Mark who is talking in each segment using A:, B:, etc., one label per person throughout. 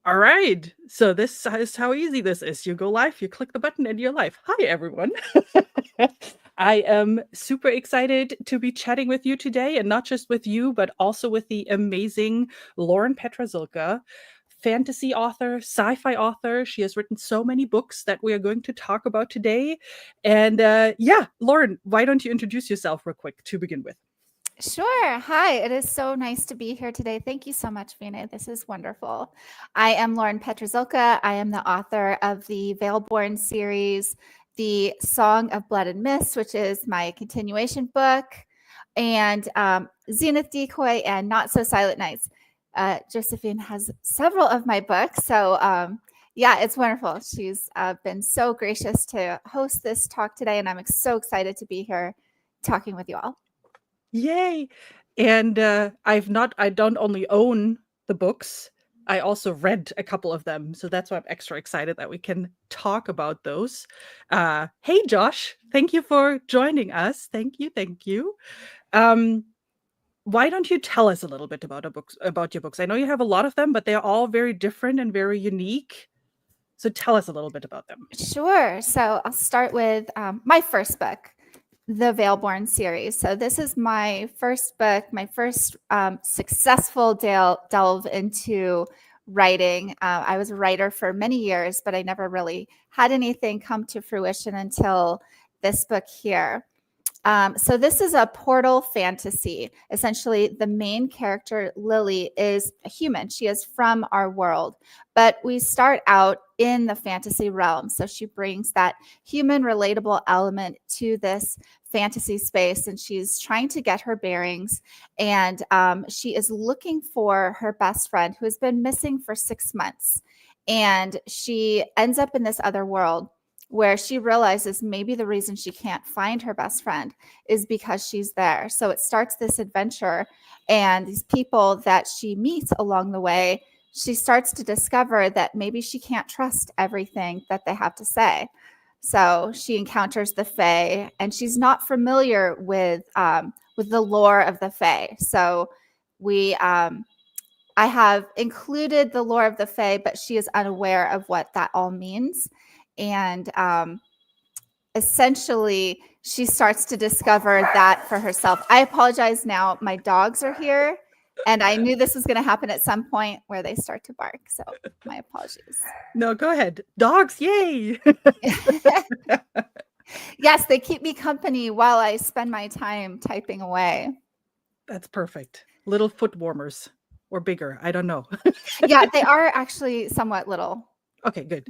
A: All right. So this is how easy this is. You go live, you click the button, and you're live. Hi, everyone. I am super excited to be chatting with you today, and not just with you, but also with the amazing Lorin Petrazilka, fantasy author, sci-fi author. She has written so many books that we are going to talk about today. And yeah, Lorin, why don't you introduce yourself real quick to begin with?
B: Sure. Hi, it is so nice to be here today. Thank you so much, Vina. This is wonderful. I am Lorin Petrazilka. I am the author of the Vale series, The Song of Blood and Mist, which is my continuation book, and Zenith, Decoy, and Not So Silent Nights. Josephine has several of my books. So, yeah, it's wonderful. She's been so gracious to host this talk today, and I'm so excited to be here talking with you all.
A: Yay! And I don't only own the books, I also read a couple of them. So that's why I'm extra excited that we can talk about those. Hey, Josh, thank you for joining us. Thank you. Thank you. Um, why don't you tell us a little bit about your books? I know you have a lot of them, but they're all very different and very unique. So tell us a little bit about them.
B: Sure. So I'll start with my first book, the Vale series. So this is my first book, my first successful delve into writing. I was a writer for many years, but I never really had anything come to fruition until this book here. So this is a portal fantasy. Essentially, the main character, Lily, is a human. She is from our world, but we start out in the fantasy realm. So she brings that human relatable element to this fantasy space, and she's trying to get her bearings. And she is looking for her best friend who has been missing for 6 months. And she ends up in this other world where she realizes maybe the reason she can't find her best friend is because she's there. So it starts this adventure, and these people that she meets along the way, she starts to discover that maybe she can't trust everything that they have to say. So she encounters the Fae, and she's not familiar with the lore of the Fae. So we I have included the lore of the Fae, but she is unaware of what that all means. And essentially, she starts to discover that for herself. I apologize now. My dogs are here, and I knew this was going to happen at some point where they start to bark. So my apologies.
A: No, go ahead. Dogs, yay!
B: Yes, they keep me company while I spend my time typing away.
A: That's perfect. Little foot warmers or bigger. I don't know.
B: Yeah, they are actually somewhat little.
A: Okay, good.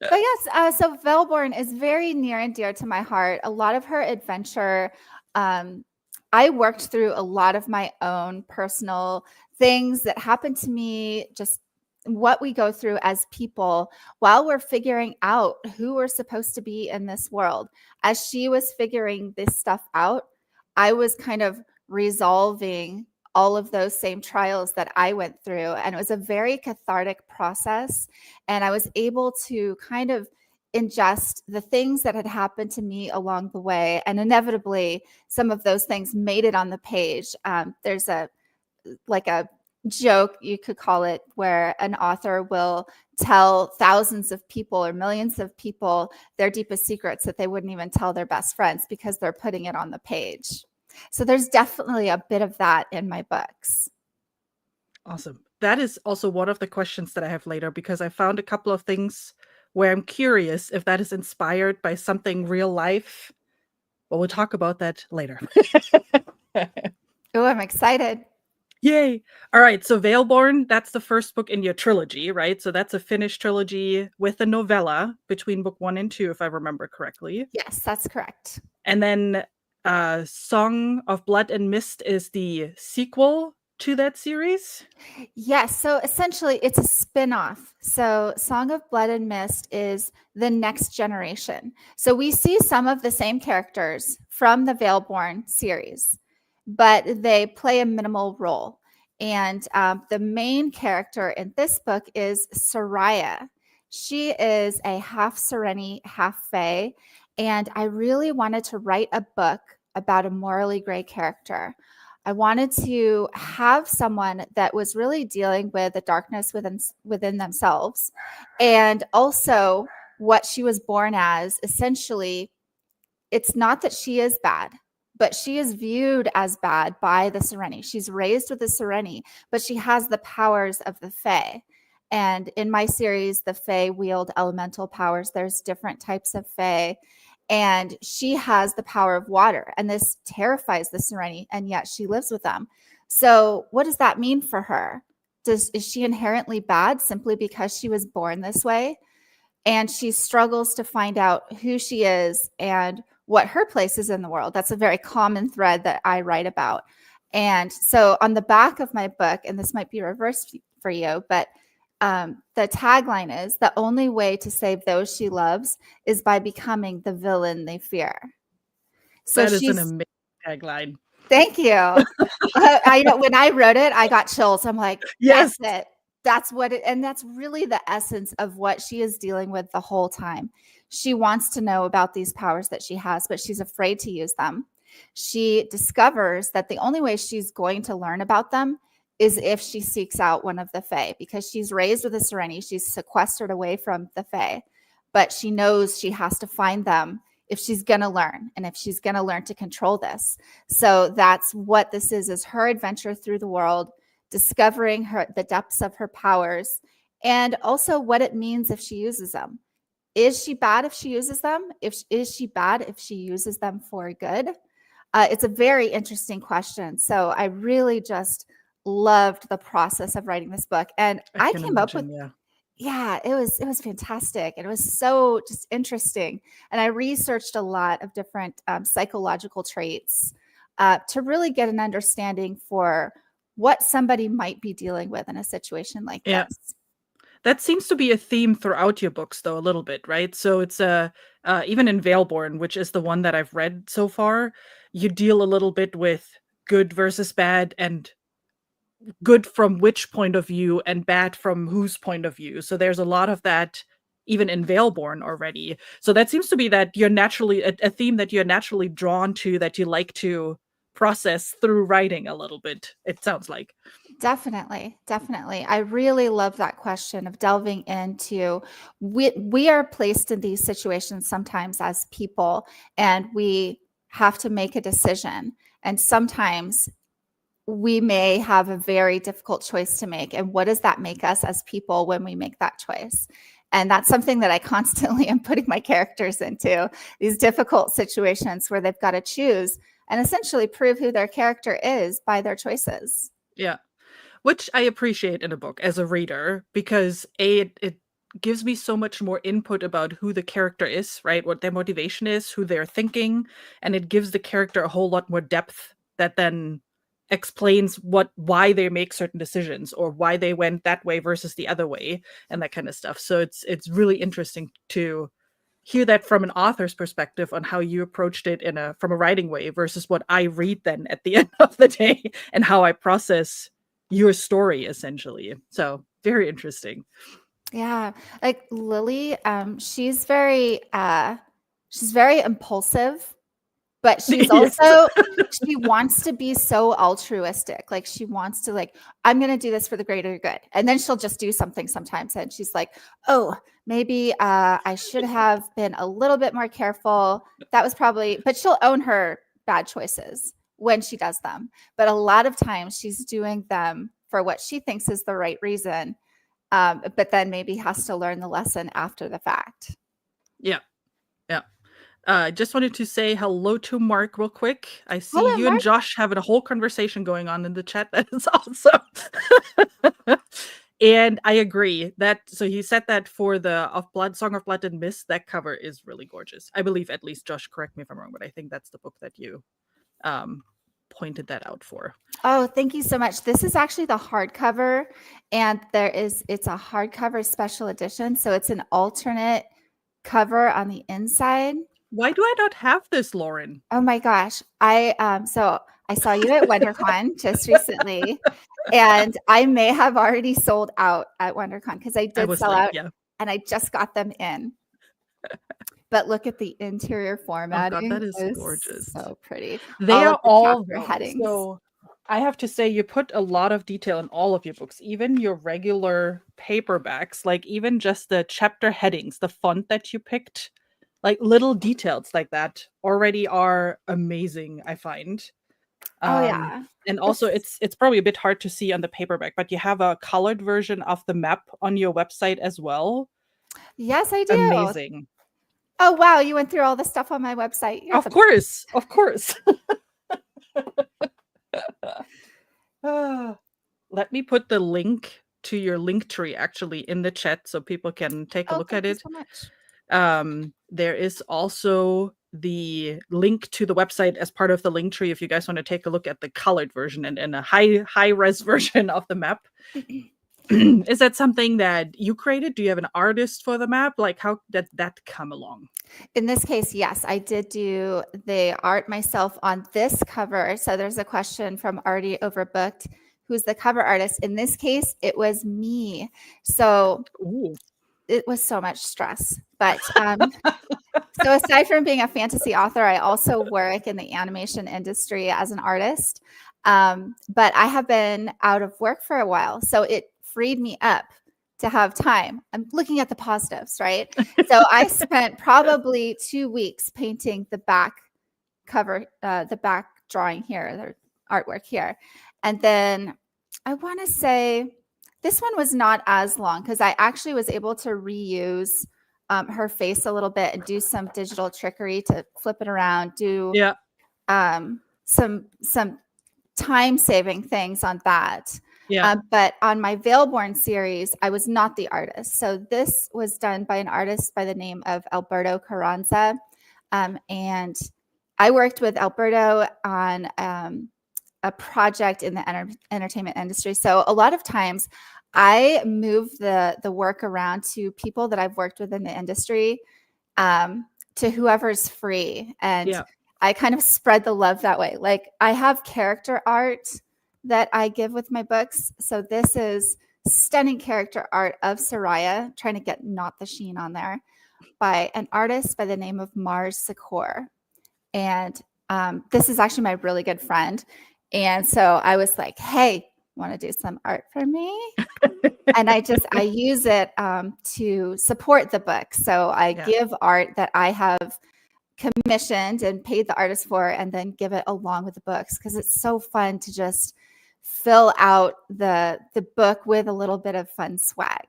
B: But yes, so Velborn is very near and dear to my heart. A lot of her adventure, I worked through a lot of my own personal things that happened to me, just what we go through as people while we're figuring out who we're supposed to be in this world. As she was figuring this stuff out, I was kind of resolving all of those same trials that I went through. And it was a very cathartic process. And I was able to kind of ingest the things that had happened to me along the way. And inevitably, some of those things made it on the page. There's a joke, you could call it, where an author will tell thousands of people or millions of people their deepest secrets that they wouldn't even tell their best friends because they're putting it on the page. So there's definitely a bit of that in my books.
A: Awesome. That is also one of the questions that I have later, because I found a couple of things where I'm curious if that is inspired by something real life. But we'll talk about that later.
B: Oh, I'm excited.
A: Yay. All right. So Valeborn, that's the first book in your trilogy, right? So that's a finished trilogy with a novella between book 1 and 2, if I remember correctly.
B: Yes, that's correct.
A: And then Song of Blood and Mist is the sequel to that series.
B: Yes. So essentially, it's a spin-off. So Song of Blood and Mist is the next generation. So we see some of the same characters from the Valeborn series, but they play a minimal role. And the main character in this book is Soraya. She is a half Sereni, half Fae. And I really wanted to write a book about a morally gray character. I wanted to have someone that was really dealing with the darkness within themselves, and also what she was born as. Essentially, it's not that she is bad, but she is viewed as bad by the Serenity. She's raised with the Serenity, but she has the powers of the Fae. And in my series, the Fae wield elemental powers. There's different types of Fae, and she has the power of water, and this terrifies the Serenity, and yet she lives with them. So what does that mean for her? Is she inherently bad simply because she was born this way? And she struggles to find out who she is and what her place is in the world. That's a very common thread that I write about. And so on the back of my book, and this might be reversed for you, but the tagline is, the only way to save those she loves is by becoming the villain they fear. So
A: that is an amazing tagline.
B: Thank you. I know when I wrote it, I got chills. I'm like,
A: Yes.
B: that's it. That's what it, and that's really the essence of what she is dealing with the whole time. She wants to know about these powers that she has, but she's afraid to use them. She discovers that the only way she's going to learn about them is if she seeks out one of the Fae, because she's raised with a Serenity. She's sequestered away from the Fae, but she knows she has to find them if she's going to learn, and if she's going to learn to control this. So that's what this is her adventure through the world, discovering the depths of her powers, and also what it means if she uses them. Is she bad if she uses them? Is she bad if she uses them for good? It's a very interesting question. So I really just loved the process of writing this book. And I came up with, yeah, it was fantastic. It was so just interesting. And I researched a lot of different psychological traits to really get an understanding for what somebody might be dealing with in a situation like this.
A: That seems to be a theme throughout your books, though, a little bit, right? So it's even in Valeborn, which is the one that I've read so far, you deal a little bit with good versus bad, and good from which point of view and bad from whose point of view. So there's a lot of that even in Valeborn already. So that seems to be that you're naturally a theme that you're naturally drawn to, that you like to process through writing a little bit, it sounds like.
B: Definitely. I really love that question of delving into, we are placed in these situations sometimes as people, and we have to make a decision. And sometimes we may have a very difficult choice to make. And what does that make us as people when we make that choice? And that's something that I constantly am putting my characters into, these difficult situations where they've got to choose and essentially prove who their character is by their choices.
A: Yeah. Which I appreciate in a book as a reader, because it gives me so much more input about who the character is, right? What their motivation is, who they're thinking, and it gives the character a whole lot more depth that then explains why they make certain decisions, or why they went that way versus the other way, and that kind of stuff. So it's really interesting to hear that from an author's perspective on how you approached it from a writing way versus what I read then at the end of the day, and how I process your story essentially. So very interesting.
B: Yeah, like Lily, she's very impulsive, but she's also she wants to be so altruistic. Like she wants to, like, I'm going to do this for the greater good. And then she'll just do something sometimes, and she's like, oh, maybe I should have been a little bit more careful. That was probably, but she'll own her bad choices when she does them. But a lot of times she's doing them for what she thinks is the right reason. But then maybe has to learn the lesson after the fact.
A: Yeah. Just wanted to say hello to Mark real quick. I see
B: Hello,
A: you
B: Mark.
A: and Josh having a whole conversation going on in the chat. That is awesome. And I agree that, so he said that for the Song of Blood and Mist, that cover is really gorgeous. I believe, at least, Josh, correct me if I'm wrong, but I think that's the book that you pointed that out for.
B: Oh, thank you so much. This is actually the hardcover, and it's a hardcover special edition. So it's an alternate cover on the inside.
A: Why do I not have this, Lorin?
B: Oh my gosh. So I saw you at WonderCon just recently, and I may have already sold out at WonderCon, because I did sell out, and I just got them in. But look at the interior formatting.
A: Oh God, that is gorgeous.
B: So pretty.
A: They are all
B: headings.
A: So I have to say, you put a lot of detail in all of your books, even your regular paperbacks, like even just the chapter headings, the font that you picked, like little details like that already are amazing, I find.
B: Oh
A: Um,
B: yeah.
A: and also
B: It's
A: it's probably a bit hard to see on the paperback, but you have a colored version of the map on your website as well.
B: Yes, I do.
A: Amazing.
B: Oh wow, you went through all the stuff on my website. You're
A: Of
B: the
A: course, of course. Ah, let me put the link to your link tree actually in the chat so people can take a
B: Oh,
A: look
B: thank
A: at
B: you
A: it.
B: so much.
A: There is also the link to the website as part of the link tree if you guys want to take a look at the colored version and a high res version of the map. Is that something that you created? Do you have an artist for the map? Like, how did that come along?
B: In this case, yes, I did do the art myself on this cover. So there's a question from Already Overbooked, who's the cover artist. In this case, it was me. So
A: Ooh.
B: it was so much stress. But so aside from being a fantasy author, I also work in the animation industry as an artist. But I have been out of work for a while. So it freed me up to have time. I'm looking at the positives, right? So I spent probably 2 weeks painting the back cover, the back drawing here, the artwork here. And then I want to say this one was not as long because I actually was able to reuse her face a little bit and do some digital trickery to flip it around, do
A: Yeah.
B: some time saving things on that.
A: Yeah.
B: But on my Valeborn series, I was not the artist. So this was done by an artist by the name of Alberto Carranza. And I worked with Alberto on a project in the entertainment industry. So a lot of times I move the work around to people that I've worked with in the industry, to whoever's free. And
A: Yeah.
B: I kind of spread the love that way. Like I have character art that I give with my books. So this is stunning character art of Soraya, trying to get not the sheen on there, by an artist by the name of Mars Secor. And this is actually my really good friend. And so I was like, hey, want to do some art for me? And I use it to support the book. So I
A: Yeah.
B: give art that I have commissioned and paid the artist for, and then give it along with the books because it's so fun to just fill out the book with a little bit of fun swag.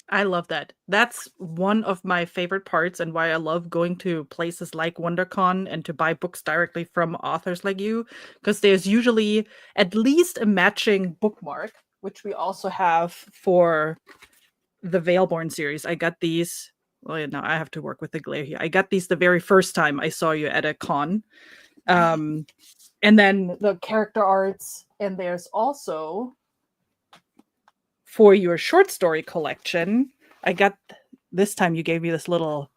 A: I love that. That's one of my favorite parts and why I love going to places like WonderCon and to buy books directly from authors like you, because there's usually at least a matching bookmark, which we also have for the Valeborn series. I got these. Well, yeah, no, I have to work with the glare here. I got these the very first time I saw you at a con. And then the character arts, and there's also for your short story collection, I got this time you gave me this little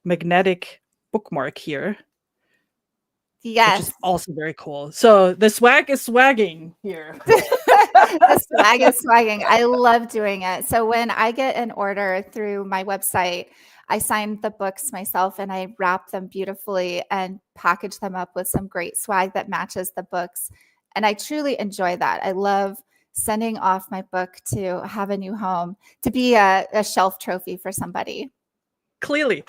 A: magnetic bookmark here, which
B: Yes.
A: is also very cool. So the swag is swagging here.
B: The swag is swagging. I love doing it. So when I get an order through my website, I sign the books myself and I wrap them beautifully and package them up with some great swag that matches the books. And I truly enjoy that. I love sending off my book to have a new home, to be a shelf trophy for somebody.
A: Clearly.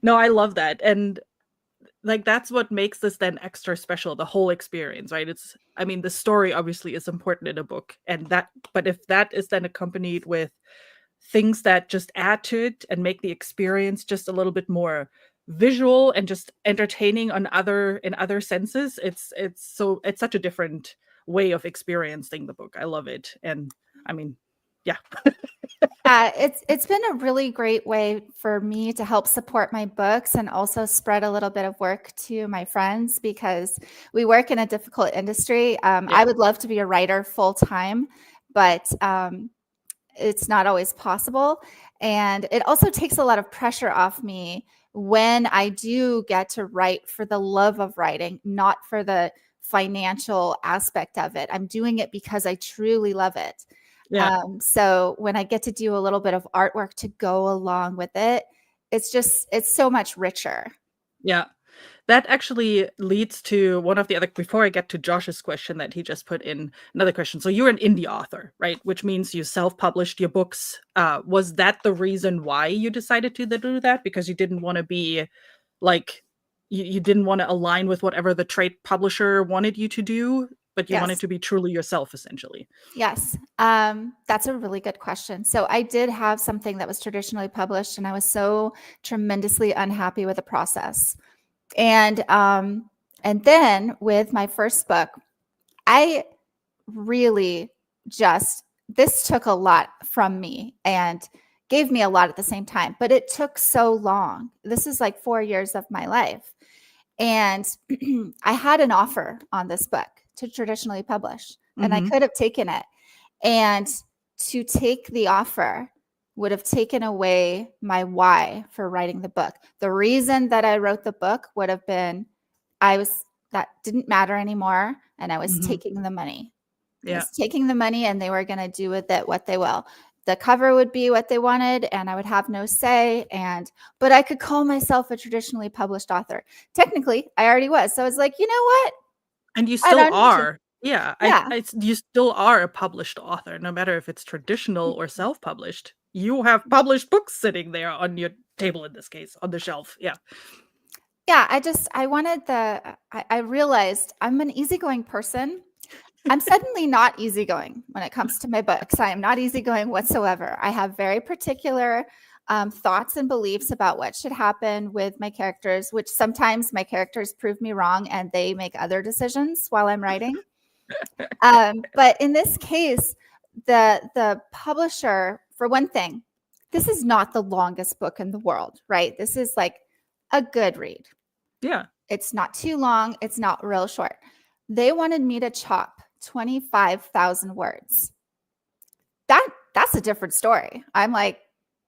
A: No, I love that. And like that's what makes this then extra special, the whole experience, right? It's, I mean, the story obviously is important in a book, and that, but if that is then accompanied with things that just add to it and make the experience just a little bit more visual and just entertaining on other senses, it's such a different way of experiencing the book. I love it. And I mean, yeah.
B: It's been a really great way for me to help support my books and also spread a little bit of work to my friends because we work in a difficult industry.
A: Yeah.
B: I would love to be a writer full time, but it's not always possible. And it also takes a lot of pressure off me when I do get to write for the love of writing, not for the financial aspect of it. I'm doing it because I truly love it.
A: Yeah.
B: So when I get to do a little bit of artwork to go along with it, it's so much richer.
A: Yeah. That actually leads to one of the other, before I get to Josh's question that he just put in, another question. So you're an indie author, right? Which means you self-published your books. Was that the reason why you decided to do that? Because you didn't want to be like, you didn't want to align with whatever the trade publisher wanted you to do, but you wanted
B: Yes.
A: to be truly yourself, essentially.
B: Yes. That's a really good question. So I did have something that was traditionally published, and I was so tremendously unhappy with the process. And then with my first book, I really just, this took a lot from me and gave me a lot at the same time, but it took so long. This is like 4 years of my life. And I had an offer on this book to traditionally publish, and I could have taken it. And to take the offer would have taken away my why for writing the book. The reason that I wrote the book would have been that didn't matter anymore. And I was taking the money. I was taking the money, and they were going to do with it what they will. The cover would be what they wanted, and I would have no say. But I could call myself a traditionally published author. Technically, I already was. So I was like, you know what?
A: And you
B: I
A: still
B: don't need to.
A: are. Yeah,
B: Yeah.
A: you still are a published author, no matter if it's traditional or self-published. You have published books sitting there on your table, in this case, on the shelf. Yeah.
B: Yeah. I realized I'm an easygoing person. I'm suddenly not easygoing when it comes to my books. I am not easygoing whatsoever. I have very particular thoughts and beliefs about what should happen with my characters, which sometimes my characters prove me wrong and they make other decisions while I'm writing. But in this case, the publisher, for one thing, this is not the longest book in the world, right? This is like a good read.
A: Yeah.
B: It's not too long. It's not real short. They wanted me to chop 25,000 words. That's a different story. I'm like,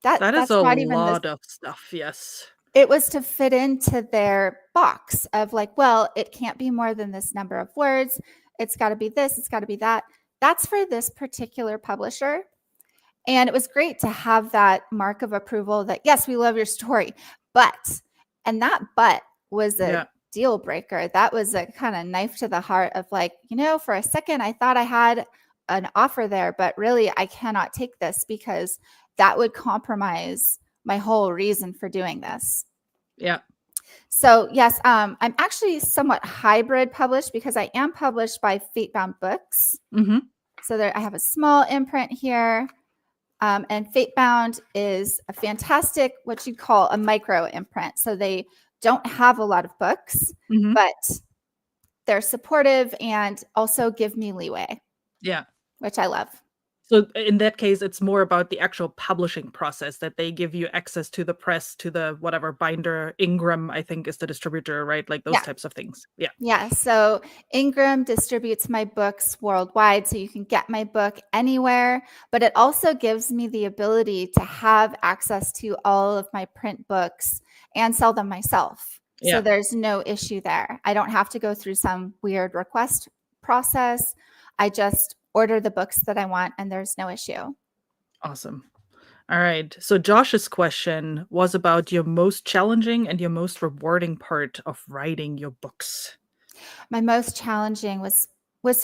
A: That is
B: that's
A: a
B: not even this.
A: lot of stuff, yes.
B: It was to fit into their box of like, well, it can't be more than this number of words. It's got to be this, it's got to be that. That's for this particular publisher. And it was great to have that mark of approval that, yes, we love your story. And that but was a deal breaker. That was a kind of knife to the heart of like, for a second, I thought I had an offer there, but really I cannot take this because that would compromise my whole reason for doing this.
A: Yeah.
B: So yes, I'm actually somewhat hybrid published because I am published by Fatebound Books. So there, I have a small imprint here. And Fatebound is a fantastic, what you call a micro imprint. So they don't have a lot of books, but they're supportive and also give me leeway.
A: Yeah.
B: Which I love.
A: So in that case, it's more about the actual publishing process, that they give you access to the press, to the whatever binder. Ingram, I think, is the distributor, right? Like those types of things. Yeah.
B: Yeah. So Ingram distributes my books worldwide, so you can get my book anywhere, but it also gives me the ability to have access to all of my print books and sell them myself.
A: Yeah.
B: So there's no issue there. I don't have to go through some weird request process. I just order the books that I want, and there's no issue.
A: Awesome. All right. So Josh's question was about your most challenging and your most rewarding part of writing your books.
B: My most challenging was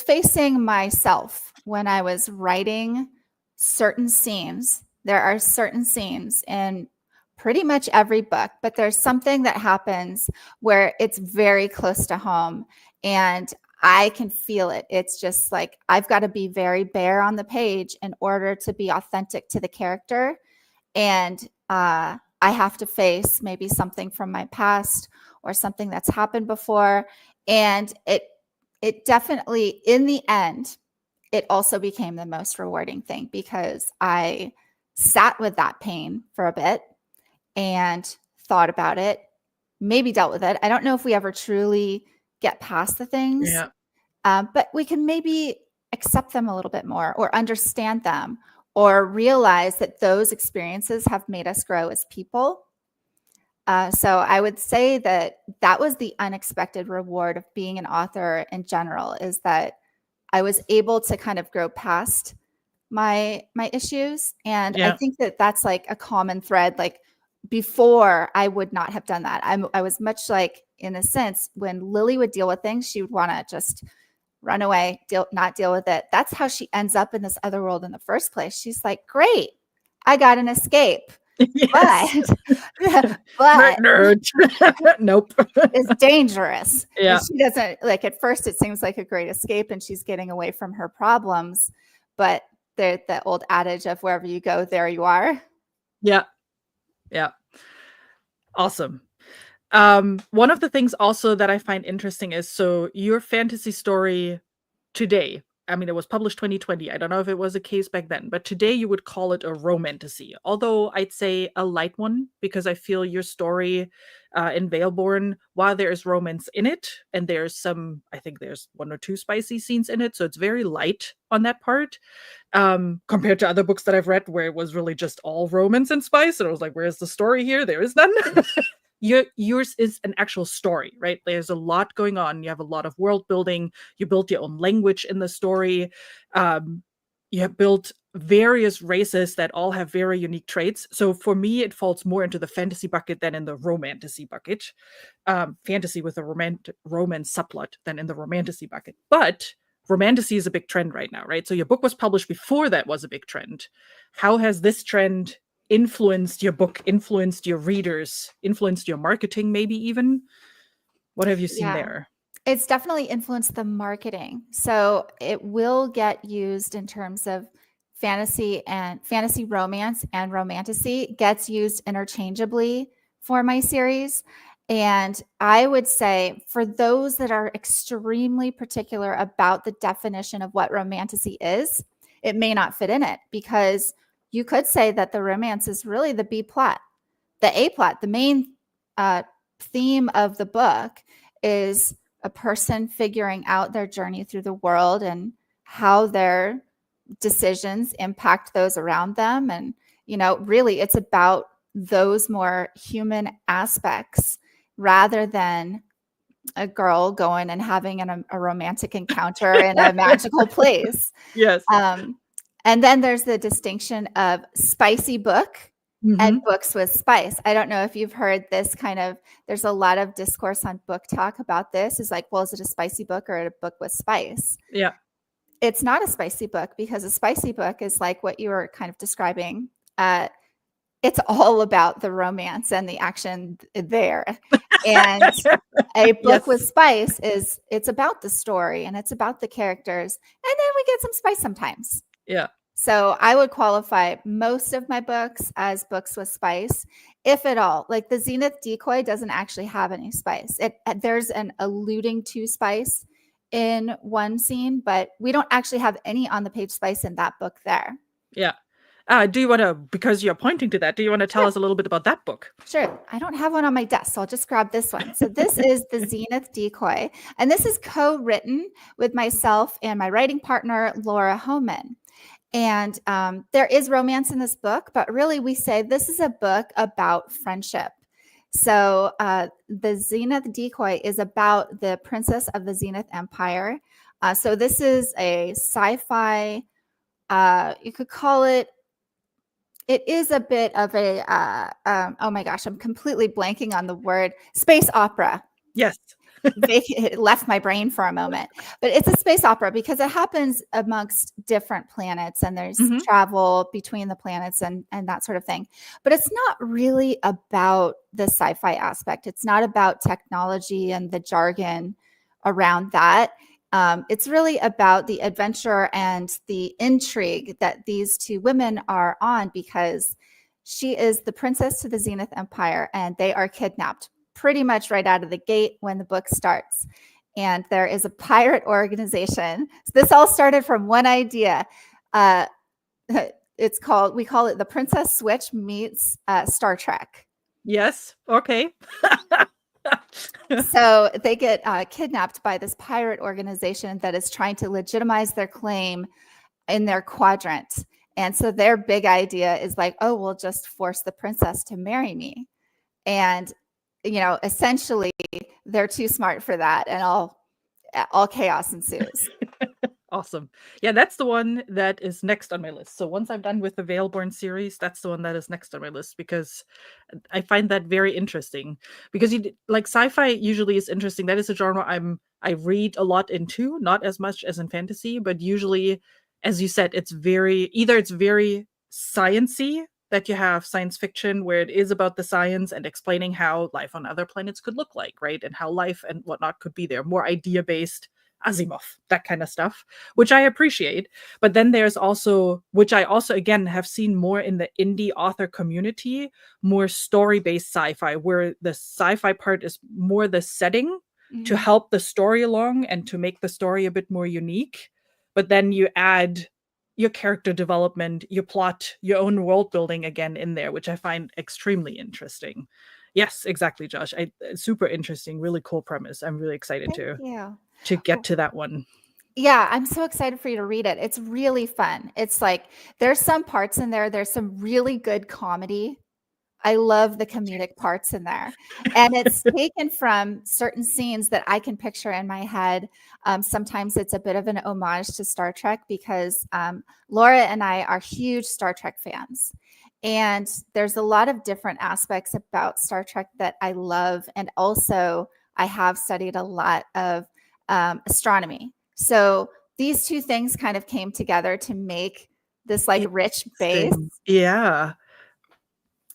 B: facing myself when I was writing certain scenes. There are certain scenes in pretty much every book, but there's something that happens where it's very close to home and I can feel it. It's just like I've got to be very bare on the page in order to be authentic to the character. And I have to face maybe something from my past or something that's happened before. And it definitely, in the end, it also became the most rewarding thing because I sat with that pain for a bit and thought about it, maybe dealt with it. I don't know if we ever truly get past the things, but we can maybe accept them a little bit more or understand them or realize that those experiences have made us grow as people. So I would say that was the unexpected reward of being an author in general, is that I was able to kind of grow past my issues. And I think that that's like a common thread. Like before, I would not have done that. I was much like, in a sense, when Lily would deal with things, she would want to just run away, not deal with it. That's how she ends up in this other world in the first place. She's like, great, I got an escape.
A: Yes.
B: But
A: Nerd. Nope.
B: it's dangerous.
A: Yeah.
B: And she doesn't, like, at first it seems like a great escape and she's getting away from her problems. But the old adage of wherever you go, there you are.
A: Yeah. Yeah. Awesome. One of the things also that I find interesting is, so your fantasy story today, I mean, it was published 2020. I don't know if it was a case back then, but today you would call it a romantasy. Although I'd say a light one, because I feel your story in Valeborn, while there is romance in it, and there's some, I think there's 1 or 2 spicy scenes in it, so it's very light on that part. Compared to other books that I've read where it was really just all romance and spice, and I was like, where's the story here? There is none. Yours is an actual story, right? There's a lot going on. You have a lot of world building. You built your own language in the story. You have built various races that all have very unique traits. So for me, it falls more into the fantasy bucket than in the romantasy bucket. Fantasy with a romance subplot than in the romantasy bucket. But romantasy is a big trend right now, right? So your book was published before that was a big trend. How has this trend influenced your book, influenced your readers, influenced your marketing, maybe even? What have you seen there?
B: It's definitely influenced the marketing. So it will get used in terms of fantasy romance, and romantasy gets used interchangeably for my series. And I would say for those that are extremely particular about the definition of what romantasy is, it may not fit in it, because you could say that the romance is really the B plot. The A plot, the main theme of the book, is a person figuring out their journey through the world and how their decisions impact those around them. And, really it's about those more human aspects rather than a girl going and having a romantic encounter in a magical place.
A: Yes.
B: And then there's the distinction of spicy book and books with spice. I don't know if you've heard this there's a lot of discourse on Book Talk about this. Is like, well, is it a spicy book or a book with spice?
A: Yeah.
B: It's not a spicy book, because a spicy book is like what you were kind of describing. It's all about the romance and the action there. And a book with spice it's about the story and it's about the characters. And then we get some spice sometimes.
A: Yeah.
B: So I would qualify most of my books as books with spice, if at all. Like the Zenith Decoy doesn't actually have any spice. There's an alluding to spice in one scene, but we don't actually have any on the page spice in that book there.
A: Yeah. Do you want to, because you're pointing to that, do you want to tell us a little bit about that book?
B: Sure. I don't have one on my desk, so I'll just grab this one. So this is the Zenith Decoy, and this is co-written with myself and my writing partner, Laura Homan. And there is romance in this book, but really we say this is a book about friendship. So the Zenith Decoy is about the princess of the Zenith Empire. So this is a sci-fi, you could call it is a bit of a, oh my gosh, I'm completely blanking on the word, space opera.
A: Yes.
B: It left my brain for a moment, but it's a space opera because it happens amongst different planets and there's travel between the planets and that sort of thing. But it's not really about the sci-fi aspect. It's not about technology and the jargon around that. It's really about the adventure and the intrigue that these two women are on, because she is the princess to the Zenith Empire and they are kidnapped pretty much right out of the gate when the book starts. And there is a pirate organization. So this all started from one idea. We call it the Princess Switch meets Star Trek.
A: Yes. Okay.
B: So they get kidnapped by this pirate organization that is trying to legitimize their claim in their quadrant. And so their big idea is like, oh, we'll just force the princess to marry me. And essentially they're too smart for that, and all chaos ensues.
A: Awesome. Yeah, that's the one that is next on my list. So once I'm done with the Valeborn series, that's the one that is next on my list because I find that very interesting. Because like sci-fi usually is interesting. That is a genre I read a lot into, not as much as in fantasy, but usually, as you said, it's very sciency, that you have science fiction where it is about the science and explaining how life on other planets could look like, right? And how life and whatnot could be there. More idea based, Asimov, that kind of stuff, which I appreciate. But then there's also, which I also again have seen more in the indie author community, more story-based sci-fi, where the sci-fi part is more the setting to
B: Mhm.
A: help the story along and to make the story a bit more unique. But then you add your character development, your plot, your own world building again in there, which I find extremely interesting. Yes, exactly, Josh. Super interesting, really cool premise. I'm really excited
B: Thank you.
A: to get to that one.
B: Yeah, I'm so excited for you to read it. It's really fun. It's like there's some parts in there, there's some really good comedy. I love the comedic parts in there. And it's taken from certain scenes that I can picture in my head. Sometimes it's a bit of an homage to Star Trek because Laura and I are huge Star Trek fans. And there's a lot of different aspects about Star Trek that I love. And also, I have studied a lot of astronomy. So these two things kind of came together to make this like rich base.
A: Interesting. Yeah.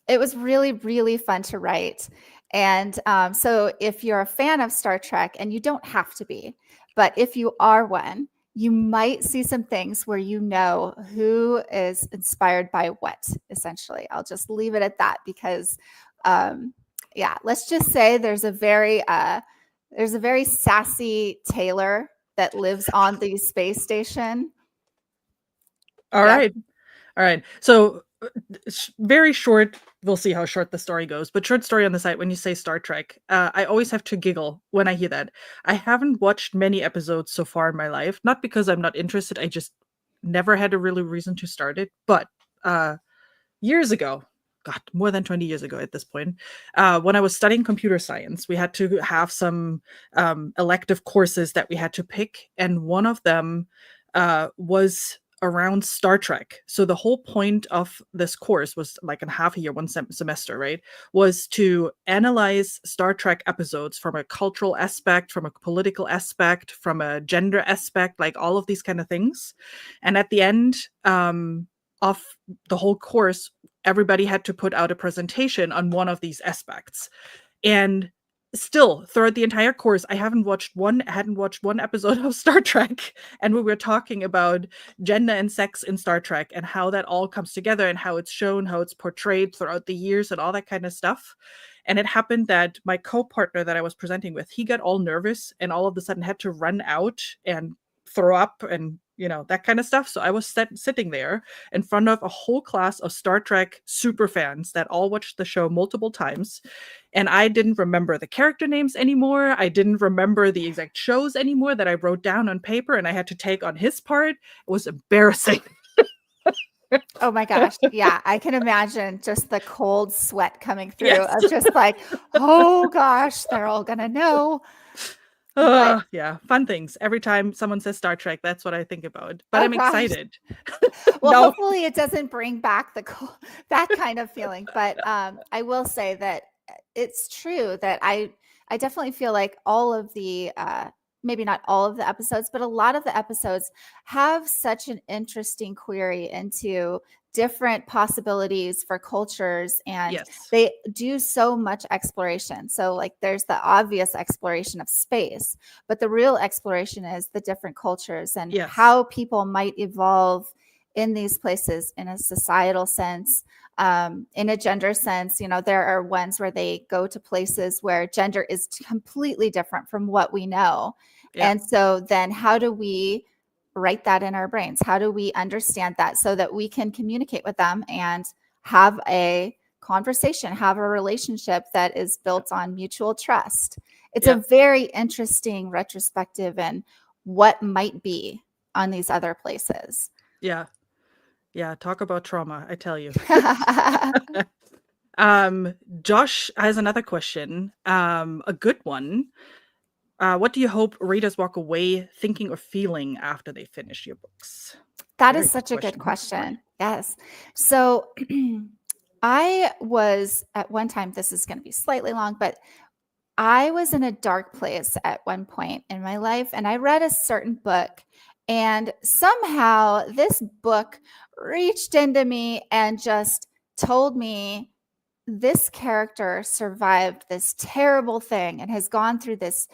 B: It was really, really fun to write. And so if you're a fan of Star Trek, and you don't have to be, but if you are one, you might see some things where you know who is inspired by what, essentially. I'll just leave it at that because, yeah, let's just say there's a very sassy tailor that lives on the space station.
A: All
B: Yeah.
A: right. All right. So very short. We'll see how short the story goes. But short story on the site. When you say Star Trek, I always have to giggle when I hear that. I haven't watched many episodes so far in my life. Not because I'm not interested. I just never had a really reason to start it. But years ago, God, more than 20 years ago at this point, when I was studying computer science, we had to have some elective courses that we had to pick, and one of them was around Star Trek. So the whole point of this course was like in half a year, one semester, right? Was to analyze Star Trek episodes from a cultural aspect, from a political aspect, from a gender aspect, like all of these kind of things. And at the end of the whole course, everybody had to put out a presentation on one of these aspects. And still throughout the entire course, I hadn't watched one episode of Star Trek, and we were talking about gender and sex in Star Trek and how that all comes together and how it's shown, how it's portrayed throughout the years and all that kind of stuff. And it happened that my co-partner that I was presenting with, he got all nervous and all of a sudden had to run out and throw up and that kind of stuff. So I was sitting there in front of a whole class of Star Trek super fans that all watched the show multiple times, and I didn't remember the character names anymore. I didn't remember the exact shows anymore that I wrote down on paper, and I had to take on his part. It was embarrassing.
B: Oh my gosh. Yeah, I can imagine just the cold sweat coming through
A: Yes.
B: of just like, oh gosh, they're all gonna know. But
A: Yeah, fun things. Every time someone says Star Trek, that's what I think about. But
B: oh
A: I'm
B: gosh.
A: excited.
B: Well,
A: No.
B: hopefully it doesn't bring back that kind of feeling. But I will say that it's true that I definitely feel like all of the maybe not all of the episodes, but a lot of the episodes have such an interesting query into different possibilities for cultures, and
A: Yes.
B: they do so much exploration. So like there's the obvious exploration of space, but the real exploration is the different cultures and
A: Yes.
B: how people might evolve in these places in a societal sense, in a gender sense. There are ones where they go to places where gender is completely different from what we know.
A: Yeah.
B: And so then how do we write that in our brains? How do we understand that so that we can communicate with them and have a conversation, have a relationship that is built on mutual trust? It's a very interesting retrospective and what might be on these other places.
A: Yeah. Yeah. Talk about trauma, I tell you. Josh has another question. A good one. What do you hope readers walk away thinking or feeling after they finish your books?
B: That
A: Very
B: is such a good
A: question.
B: question. Yes. So I was at one time, this is going to be slightly long, but I was in a dark place at one point in my life, and I read a certain book, and somehow this book reached into me and just told me this character survived this terrible thing and has gone through this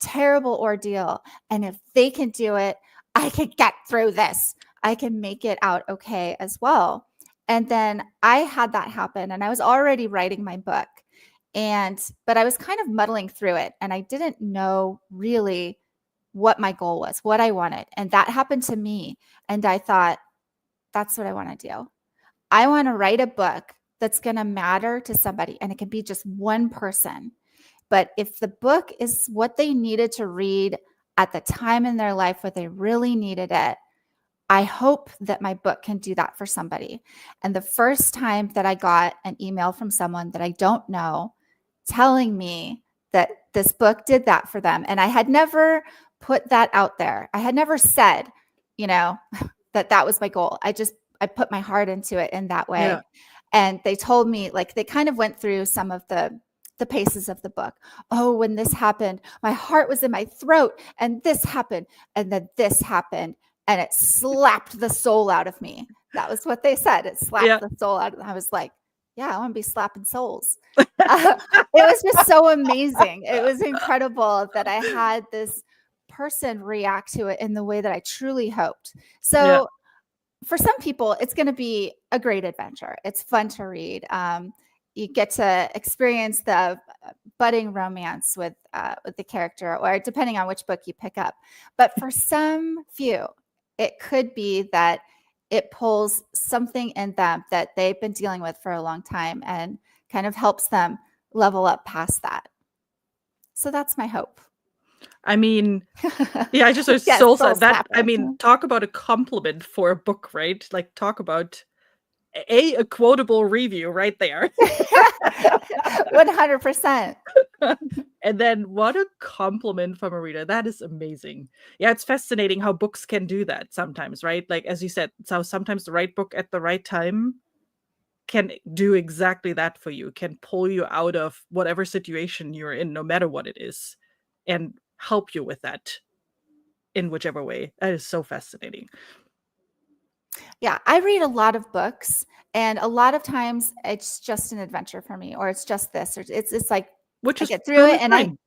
B: terrible ordeal. And if they can do it, I can get through this. I can make it out okay as well. And then I had that happen, and I was already writing my book. But I was kind of muddling through it, and I didn't know really what my goal was, what I wanted. And that happened to me. And I thought, that's what I want to do. I want to write a book that's going to matter to somebody, and it can be just one person. But if the book is what they needed to read at the time in their life where they really needed it, I hope that my book can do that for somebody. And the first time that I got an email from someone that I don't know telling me that this book did that for them, and I had never put that out there. I had never said, that was my goal. I put my heart into it in that way.
A: Yeah.
B: And they told me, like, they kind of went through some of the paces of the book. Oh, when this happened, my heart was in my throat, and this happened, and then this happened, and it slapped the soul out of me. That was what they said. It slapped the soul out of me. I was like, yeah, I want to be slapping souls. It was just so amazing. It was incredible that I had this person react to it in the way that I truly hoped. So for some people, it's going to be a great adventure. It's fun to read. You get to experience the budding romance with the character, or depending on which book you pick up. But for some few, it could be that it pulls something in them that they've been dealing with for a long time and kind of helps them level up past that. So that's my hope.
A: I mean, yeah, I just was
B: Yes,
A: soul
B: soul
A: that. I
B: snapper.
A: mean, talk about a compliment for a book, right? Like, talk about a quotable review right there.
B: 100%.
A: And then what a compliment from a reader. That is amazing. Yeah, it's fascinating how books can do that sometimes, right? Like, as you said, so sometimes the right book at the right time can do exactly that for you, can pull you out of whatever situation you're in, no matter what it is, and help you with that in whichever way. That is so fascinating.
B: Yeah, I read a lot of books, and a lot of times it's just an adventure for me, or it's just this, or it's like
A: Which
B: I
A: is
B: get through
A: totally
B: it, and
A: fine.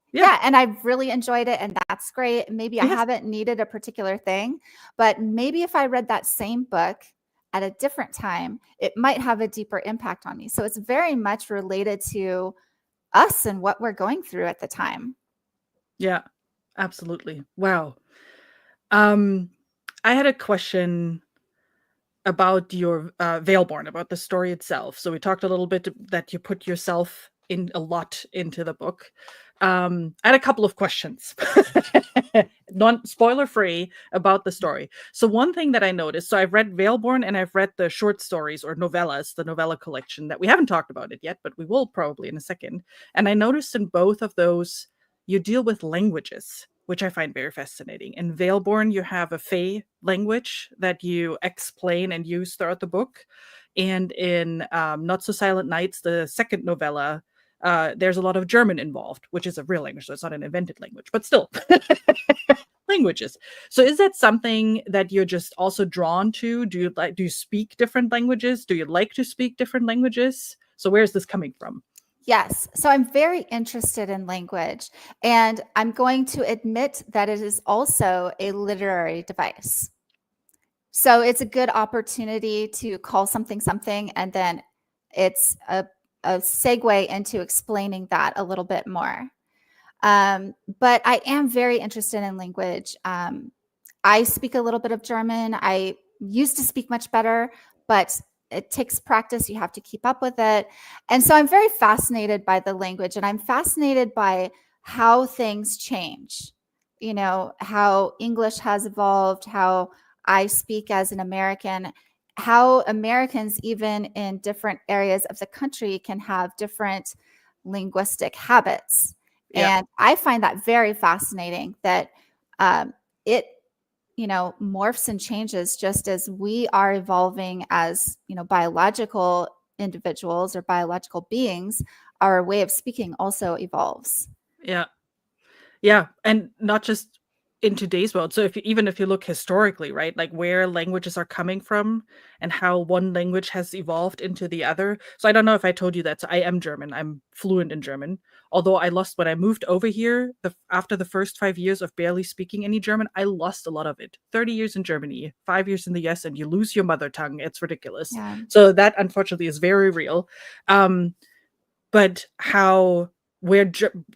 B: and I've really enjoyed it, and that's great. Maybe I
A: Yes.
B: haven't needed a particular thing, but maybe if I read that same book at a different time, it might have a deeper impact on me. So it's very much related to us and what we're going through at the time.
A: Yeah, absolutely. Wow. I had a question about your Veilborn, about the story itself. So we talked a little bit that you put yourself in a lot into the book. I had a couple of questions, non-spoiler free, about the story. So one thing that I noticed, so I've read Veilborn and I've read the short stories or novellas, the novella collection that we haven't talked about it yet, but we will probably in a second. And I noticed in both of those, you deal with languages, which I find very fascinating. In Veilborn, you have a Fey language that you explain and use throughout the book. And in Not So Silent Nights, the second novella, there's a lot of German involved, which is a real language, so it's not an invented language, but still. Languages. So is that something that you're just also drawn to? Do you speak different languages? Do you like to speak different languages? So where is this coming from?
B: Yes. So I'm very interested in language, and I'm going to admit that it is also a literary device. So it's a good opportunity to call something something, and then it's a segue into explaining that a little bit more. But I am very interested in language. I speak a little bit of German. I used to speak much better, but it takes practice. You have to keep up with it. And so I'm very fascinated by the language, and I'm fascinated by how things change. How English has evolved, how I speak as an American, how Americans, even in different areas of the country, can have different linguistic habits.
A: Yeah.
B: And I find that very fascinating that it, morphs and changes just as we are evolving as, biological individuals or biological beings. Our way of speaking also evolves.
A: Yeah. Yeah, and not just in today's world. So even if you look historically, right, like where languages are coming from and how one language has evolved into the other. So I don't know if I told you that. So I am German. I'm fluent in German. Although I lost when I moved over here, after the first 5 years of barely speaking any German, I lost a lot of it. 30 years in Germany, 5 years in the US, and you lose your mother tongue. It's ridiculous.
B: Yeah.
A: So that unfortunately is very real. But how where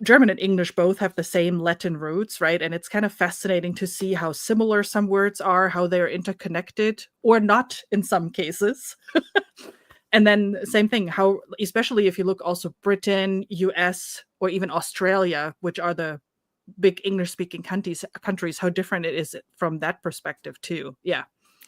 A: German and English both have the same Latin roots, right? And it's kind of fascinating to see how similar some words are, how they're interconnected or not in some cases. And then same thing, how especially if you look also Britain, US, or even Australia, which are the big English-speaking countries, how different it is from that perspective too. Yeah,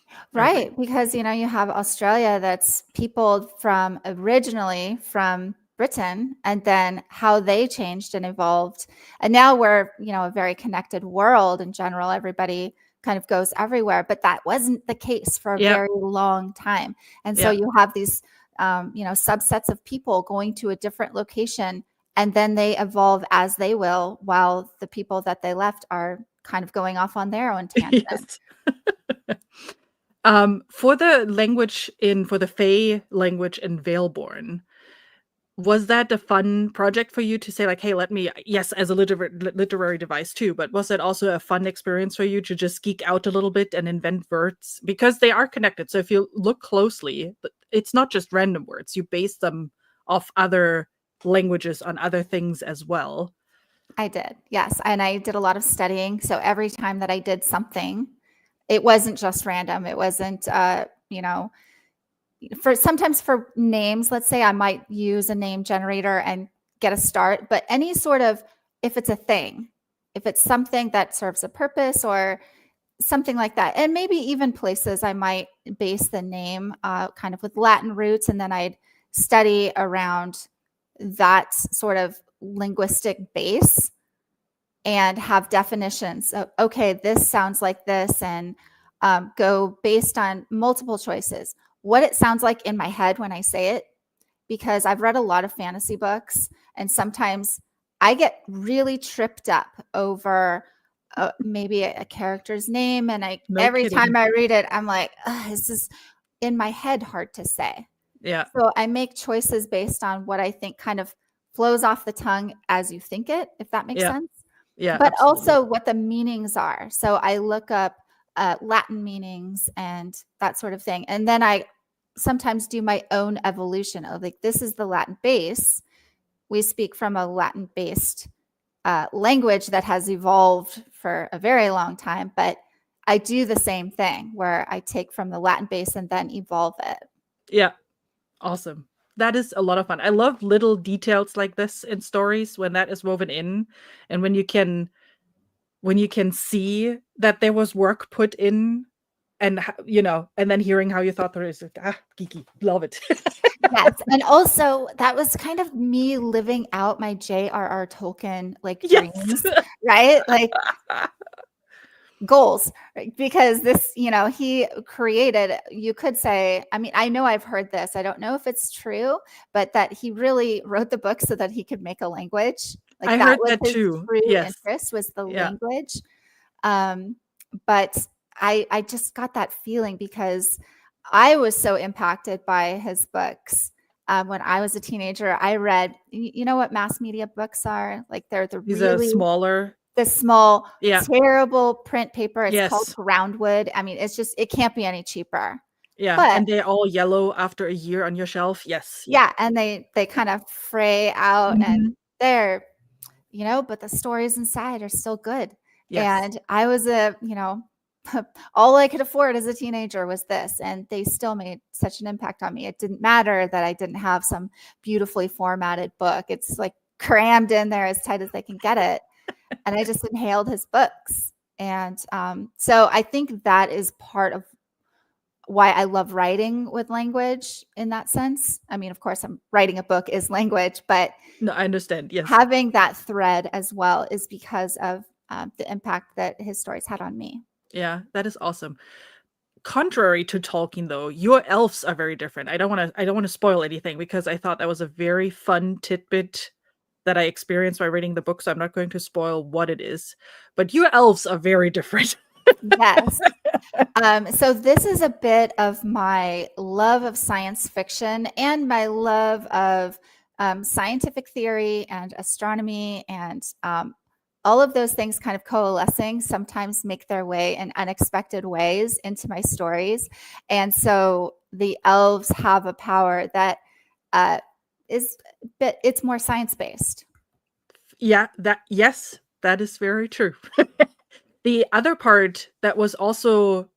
A: I agree.
B: Right, because you have Australia that's peopled from originally from Britain, and then how they changed and evolved. And now we're, a very connected world in general. Everybody kind of goes everywhere, but that wasn't the case for a
A: Yeah,
B: very long time. And so
A: yeah.
B: you have these subsets of people going to a different location, and then they evolve as they will, while the people that they left are kind of going off on their own tangent.
A: Yes. For the Fey language in Valeborn, was that a fun project for you to say like, hey, let me, yes, as a literary device too, but was that also a fun experience for you to just geek out a little bit and invent words? Because they are connected. So if you look closely, it's not just random words. You base them off other languages on other things as well.
B: I did, yes, and I did a lot of studying, so every time that I did something, it wasn't just random. It wasn't, for names, let's say I might use a name generator and get a start, but any sort of if it's a thing, if it's something that serves a purpose or something like that, and maybe even places I might base the name, kind of with Latin roots, and then I'd study around that sort of linguistic base and have definitions of, okay, this sounds like this, and go based on multiple choices. What it sounds like in my head when I say it, because I've read a lot of fantasy books, and sometimes I get really tripped up over maybe a character's name, and
A: No
B: every
A: kidding.
B: time I read it, I'm like, this is in my head hard to say.
A: Yeah.
B: So I make choices based on what I think kind of flows off the tongue as you think it, if that makes
A: Yeah.
B: sense.
A: Yeah,
B: But
A: absolutely.
B: also what the meanings are. So I look up Latin meanings and that sort of thing. And then I sometimes do my own evolution of like, this is the Latin base. We speak from a Latin based language that has evolved for a very long time. But I do the same thing where I take from the Latin base and then evolve it.
A: Yeah. Awesome. That is a lot of fun. I love little details like this in stories when that is woven in and when you can see that there was work put in and and then hearing how you thought through is like, geeky. Love it.
B: Yes, and also that was kind of me living out my J.R.R. Tolkien, like,
A: Yes.
B: dreams, right? Like, goals, right? Because this, he created, you could say, I mean, I know I've heard this, I don't know if it's true, but that he really wrote the book so that he could make a language. Like,
A: I
B: that
A: heard
B: was
A: that
B: his
A: too.
B: true
A: Yes.
B: interest, was the
A: Yeah.
B: language. Um, but I just got that feeling because I was so impacted by his books. When I was a teenager, I read, you know what mass media books are? Like, they're
A: These are smaller.
B: the small,
A: Yeah.
B: terrible print paper. It's called
A: Yes.
B: groundwood. I mean, it can't be any cheaper.
A: Yeah.
B: But
A: And they're all yellow after a year on your shelf. Yes. Yeah.
B: yeah, and they kind of fray out, and
A: Mhm.
B: they're, but the stories inside are still good.
A: Yes.
B: And I was all I could afford as a teenager was this, and they still made such an impact on me. It didn't matter that I didn't have some beautifully formatted book. It's like crammed in there as tight as they can get it. And I just inhaled his books. And so I think that is part of why I love writing with language in that sense. I mean, of course, I'm writing a book is language, but
A: No, I understand. Yes.
B: having that thread as well is because of the impact that his stories had on me.
A: Yeah, that is awesome. Contrary to Tolkien though, your elves are very different. I don't want to spoil anything because I thought that was a very fun tidbit that I experienced by reading the book, so I'm not going to spoil what it is. But your elves are very different.
B: Yes. So this is a bit of my love of science fiction and my love of scientific theory and astronomy and all of those things kind of coalescing sometimes make their way in unexpected ways into my stories. And so the elves have a power that uh, it's more science based.
A: Yeah, yes, that is very true. The other part that was also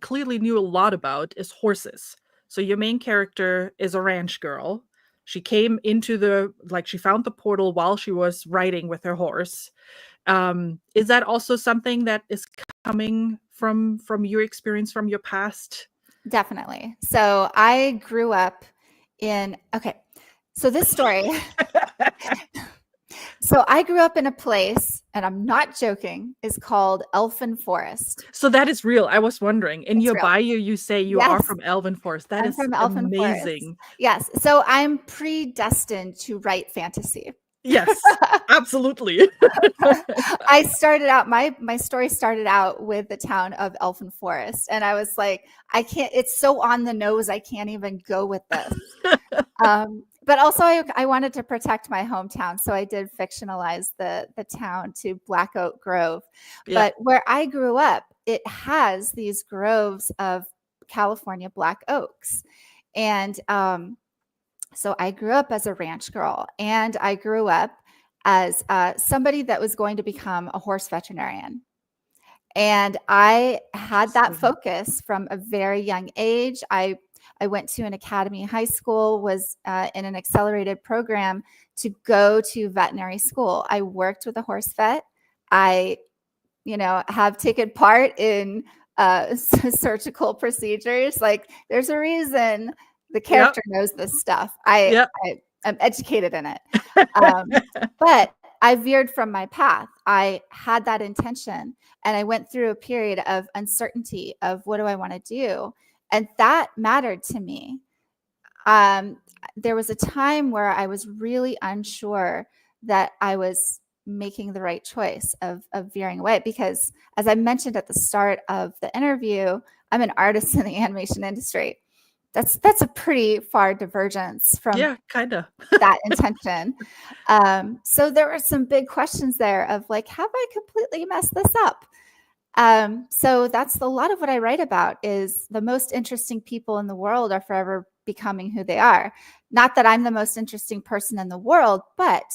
A: clearly knew a lot about is horses. So your main character is a ranch girl. She came into she found the portal while she was riding with her horse. Is that also something that is coming from your experience from your past?
B: Definitely. So I grew up in, okay, so this story. So I grew up in a place, and I'm not joking, is called Elfin Forest.
A: So that is real. I was wondering. In
B: It's
A: your
B: real.
A: bio, you say you are
B: Yes,
A: from Elven Forest. That
B: I'm
A: is
B: from Elfin Forest.
A: amazing.
B: Yes. So I'm predestined to write fantasy.
A: Yes, absolutely.
B: I started out my story started out with the town of Elfin Forest, and I was like, I can't. It's so on the nose. I can't even go with this. But also, I wanted to protect my hometown, so I did fictionalize the town to Black Oak Grove.
A: Yeah.
B: But where I grew up, it has these groves of California black oaks, and so I grew up as a ranch girl, and I grew up as somebody that was going to become a horse veterinarian. And I had that
A: Awesome.
B: focus from a very young age. I went to an academy high school, was in an accelerated program to go to veterinary school. I worked with a horse vet. I, have taken part in surgical procedures. Like, there's a reason the
A: Yep.
B: character knows this stuff. I,
A: Yep.
B: I am educated in it. But I veered from my path. I had that intention, and I went through a period of uncertainty of what do I want to do, and that mattered to me. Um, there was a time where I was really unsure that I was making the right choice of veering away because, as I mentioned at the start of the interview, I'm an artist in the animation industry. That's a pretty far divergence from
A: Yeah, kinda.
B: that intention. So there were some big questions there of like, have I completely messed this up? So that's a lot of what I write about is the most interesting people in the world are forever becoming who they are. Not that I'm the most interesting person in the world, but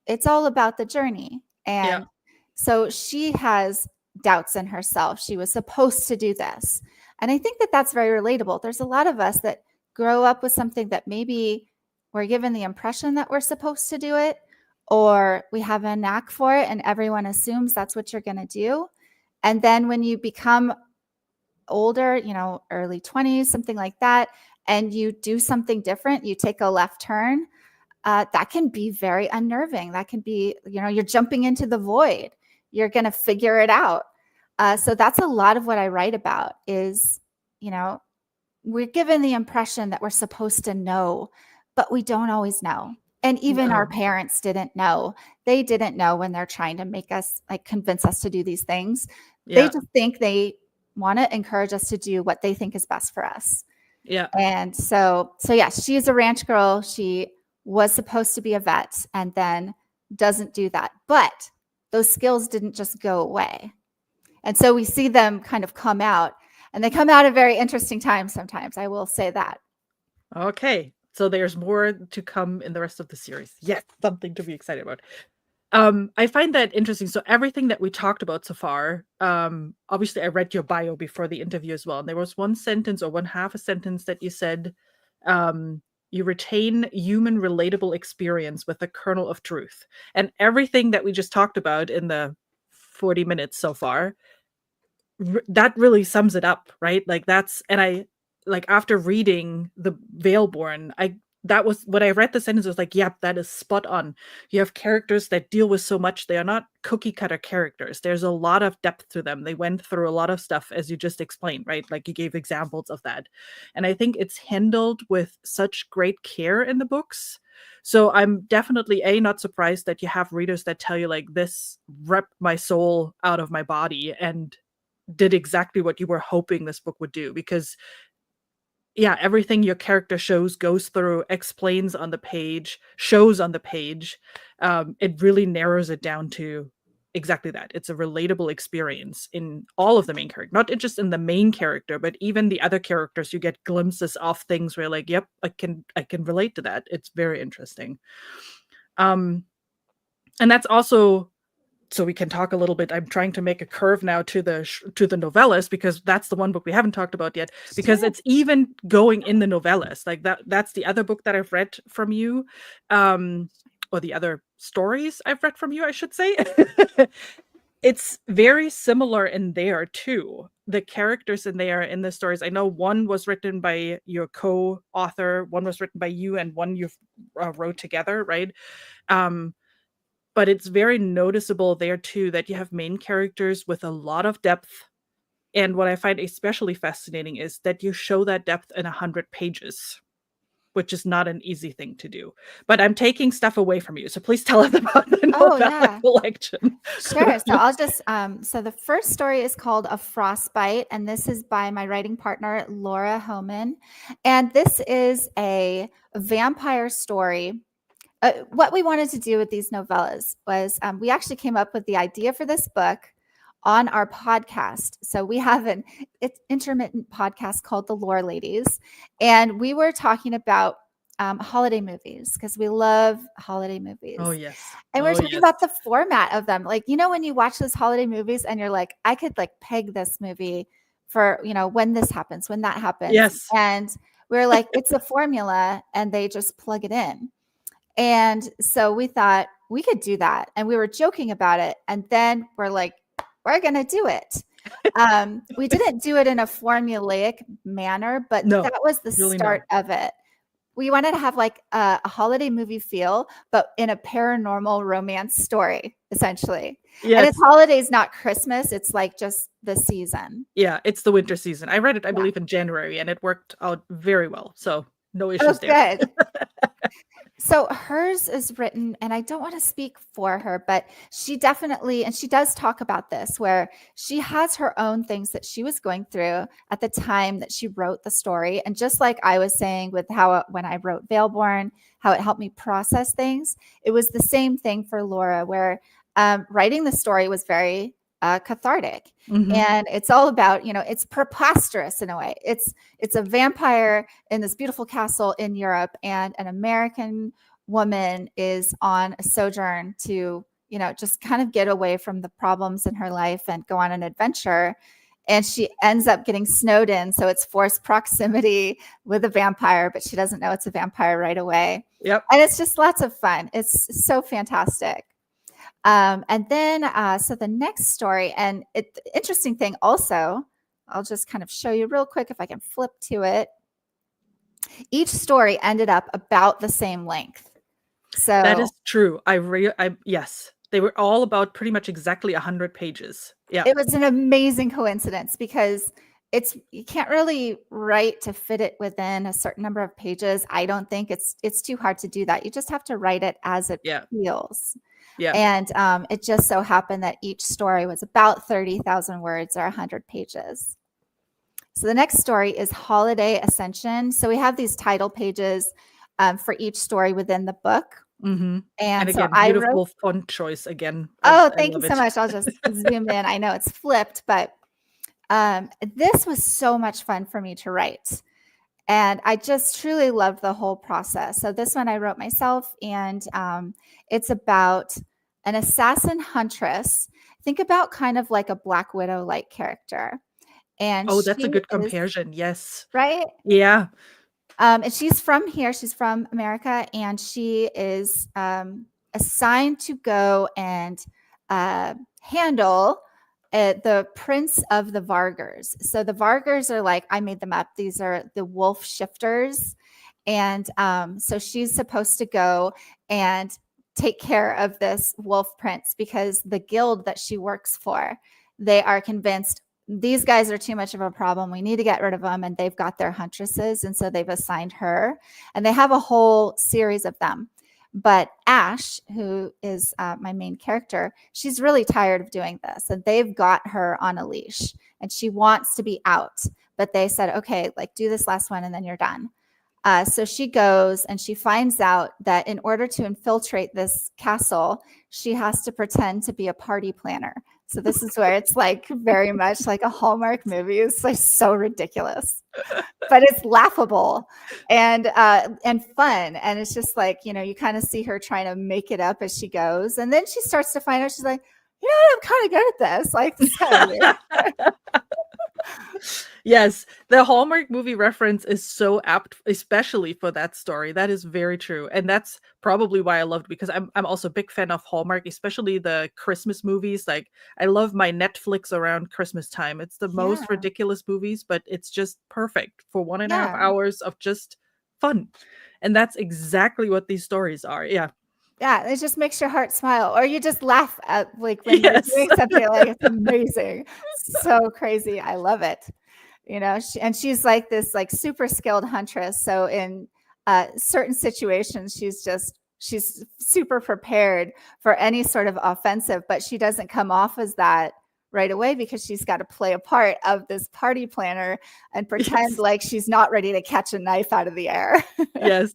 B: it's all about the journey.
A: Yeah.
B: And so she has doubts in herself. She was supposed to do this. And I think that that's very relatable. There's a lot of us that grow up with something that maybe we're given the impression that we're supposed to do it, or we have a knack for it, and everyone assumes that's what you're going to do. And then when you become older, early 20s, something like that, and you do something different, you take a left turn, that can be very unnerving. That can be, you're jumping into the void. You're going to figure it out. So that's a lot of what I write about is, we're given the impression that we're supposed to know, but we don't always know. And even our
A: No.
B: parents didn't know. They didn't know when they're trying to make us, like, convince us to do these things. They
A: Yeah.
B: just think they want to encourage us to do what they think is best for us.
A: Yeah.
B: And so yeah, she's a ranch girl. She was supposed to be a vet and then doesn't do that. But those skills didn't just go away. And so we see them kind of come out, and they come out at very interesting times sometimes. I will say that.
A: Okay. So there's more to come in the rest of the series. Yes, something to be excited about. I find that interesting. So everything that we talked about so far, obviously I read your bio before the interview as well. And there was one sentence or one half a sentence that you said, you retain human relatable experience with a kernel of truth. And everything that we just talked about in the 40 minutes so far that really sums it up, right? Like that's, and I like after reading the Valeborn, that was when I read the sentence, I was like, yep, that is spot on. You have characters that deal with so much. They are not cookie cutter characters. There's a lot of depth to them. They went through a lot of stuff, as you just explained, right? Like you gave examples of that. And I think it's handled with such great care in the books. So I'm definitely not surprised that you have readers that tell you like this ripped my soul out of my body and did exactly what you were hoping this book would do, because yeah, everything your character shows, goes through, explains on the page, shows on the page, it really narrows it down to exactly that. It's a relatable experience in all of the main character, not just in the main character, but even the other characters. You get glimpses of things where like, yep, I can relate to that. It's very interesting. And that's also, so we can talk a little bit. I'm trying to make a curve now to the novellas, because that's the one book we haven't talked about yet, because it's even going in the novellas. Like that's the other book that I've read from you, or the other stories I've read from you, I should say. It's very similar in there too. The characters in there in the stories, I know one was written by your co-author, one was written by you, and one you wrote together, right? But it's very noticeable there too that you have main characters with a lot of depth. And what I find especially fascinating is that you show that depth in 100 pages, which is not an easy thing to do. But I'm taking stuff away from you, so please tell us about the novella collection.
B: Sure. So I'll just, so the first story is called A Frostbite, and this is by my writing partner, Laura Homan. And this is a vampire story. What we wanted to do with these novellas was we actually came up with the idea for this book on our podcast. So we have an intermittent podcast called The Lore Ladies, and we were talking about holiday movies because we love holiday movies.
A: Oh, yes.
B: And we're talking about the format of them. Like, you know, when you watch those holiday movies and you're like, I could like peg this movie for, you know, when this happens, when that happens.
A: Yes.
B: And we're like, it's a formula and they just plug it in. And so we thought we could do that. And we were joking about it. And then we're like, we're going to do it. We didn't do it in a formulaic manner, but that was the start of it. We wanted to have like a holiday movie feel, but in a paranormal romance story, essentially. Yes. And it's holidays, not Christmas. It's like just the season.
A: Yeah, it's the winter season. I read it, I believe, in January, and it worked out very well. So no issues there.
B: Good. So hers is written, and I don't want to speak for her, but she definitely, and she does talk about this, where she has her own things that she was going through at the time that she wrote the story. And just like I was saying with how when I wrote Valeborn, how it helped me process things, it was the same thing for Laura, where writing the story was very cathartic. Mm-hmm. And it's all about, you know, it's preposterous in a way. It's a vampire in this beautiful castle in Europe, and an American woman is on a sojourn to, you know, just kind of get away from the problems in her life and go on an adventure. And she ends up getting snowed in. So it's forced proximity with a vampire, but she doesn't know it's a vampire right away.
A: Yep.
B: And it's just lots of fun. It's so fantastic. And then, so the next story, and the interesting thing also, I'll just kind of show you real quick if I can flip to it. Each story ended up about the same length. So
A: that is true. Yes, they were all about pretty much exactly 100 pages. Yeah.
B: It was an amazing coincidence because you can't really write to fit it within a certain number of pages. I don't think it's too hard to do that. You just have to write it as it feels. Yeah. And it just so happened that each story was about 30,000 words or 100 pages. So the next story is Holiday Ascension. So we have these title pages for each story within the book.
A: Mm-hmm. And again,
B: so
A: beautiful font choice again.
B: Thank you so much. I'll just zoom in. I know it's flipped, but this was so much fun for me to write. And I just truly loved the whole process. So this one I wrote myself, and it's about an assassin huntress. Think about kind of like a Black Widow-like character. And
A: that's a good comparison. Yes.
B: Right?
A: Yeah.
B: And she's from here. She's from America, and she is assigned to go and handle the prince of the Vargers. So the Vargers are like, I made them up. These are the wolf shifters. And so she's supposed to go and take care of this wolf prince because the guild that she works for, they are convinced these guys are too much of a problem. We need to get rid of them. And they've got their huntresses. And so they've assigned her. And they have a whole series of them. But Ash, who is my main character, she's really tired of doing this. And they've got her on a leash. And she wants to be out. But they said, okay, like do this last one and then you're done. So she goes and she finds out that in order to infiltrate this castle, she has to pretend to be a party planner. So this is where it's like very much like a Hallmark movie. It's like so ridiculous, but it's laughable and fun. And it's just like, you know, you kind of see her trying to make it up as she goes. And then she starts to find out, she's like, you know what, I'm kind of good at this. Like, this is kind of weird.
A: Yes, the Hallmark movie reference is so apt, especially for that story. That is very true. And that's probably why I loved, because I'm also a big fan of Hallmark, especially the Christmas movies. Like, I love my Netflix around Christmas time. It's the most ridiculous movies, but it's just perfect for 1.5 hours of just fun. And that's exactly what these stories are. Yeah.
B: Yeah, it just makes your heart smile, or you just laugh at like when you're doing something like it's amazing, so crazy. I love it. You know, she's like this like super skilled huntress. So in certain situations, she's super prepared for any sort of offensive, but she doesn't come off as that right away because she's got to play a part of this party planner and pretend like she's not ready to catch a knife out of the air.
A: Yes.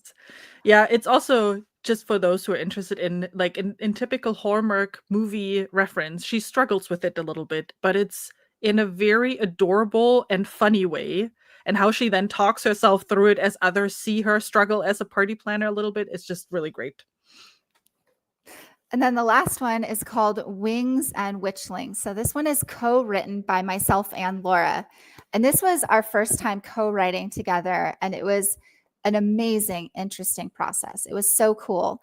A: Yeah, it's also just for those who are interested in like in typical Hallmark movie reference, she struggles with it a little bit, but it's in a very adorable and funny way. And how she then talks herself through it as others see her struggle as a party planner a little bit, it's just really great.
B: And then the last one is called Wings and Witchlings. So this one is co-written by myself and Laura. And this was our first time co-writing together. And it was an amazing, interesting process. It was so cool.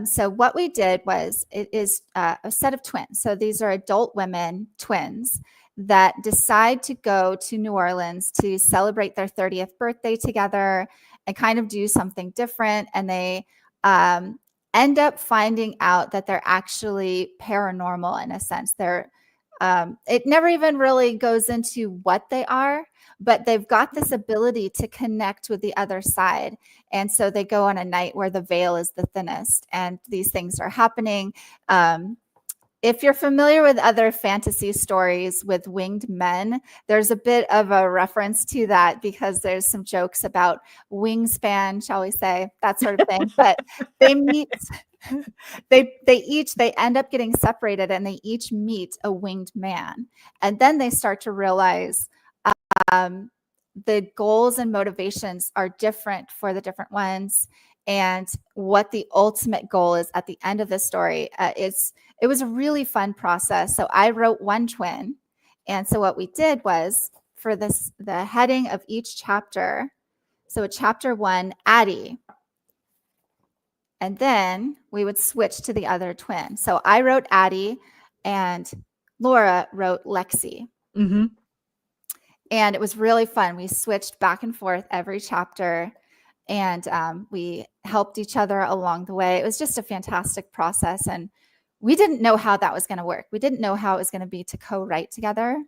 B: So what we did was, it is a set of twins. So these are adult women, twins, that decide to go to New Orleans to celebrate their 30th birthday together and kind of do something different. And they end up finding out that they're actually paranormal in a sense. They're it never even really goes into what they are, but they've got this ability to connect with the other side. And so they go on a night where the veil is the thinnest and these things are happening. If you're familiar with other fantasy stories with winged men, there's a bit of a reference to that because there's some jokes about wingspan, shall we say, that sort of thing. But they meet, they end up getting separated and they each meet a winged man. And then they start to realize the goals and motivations are different for the different ones. And what the ultimate goal is at the end of the story it was a really fun process. So I wrote one twin. And so what we did was for the heading of each chapter, so chapter 1, Addie. And then we would switch to the other twin. So I wrote Addie and Laura wrote Lexi.
A: Mm-hmm.
B: And it was really fun. We switched back and forth every chapter and we helped each other along the way. It was just a fantastic process. And we didn't know how that was going to work. We didn't know how it was going to be to co-write together,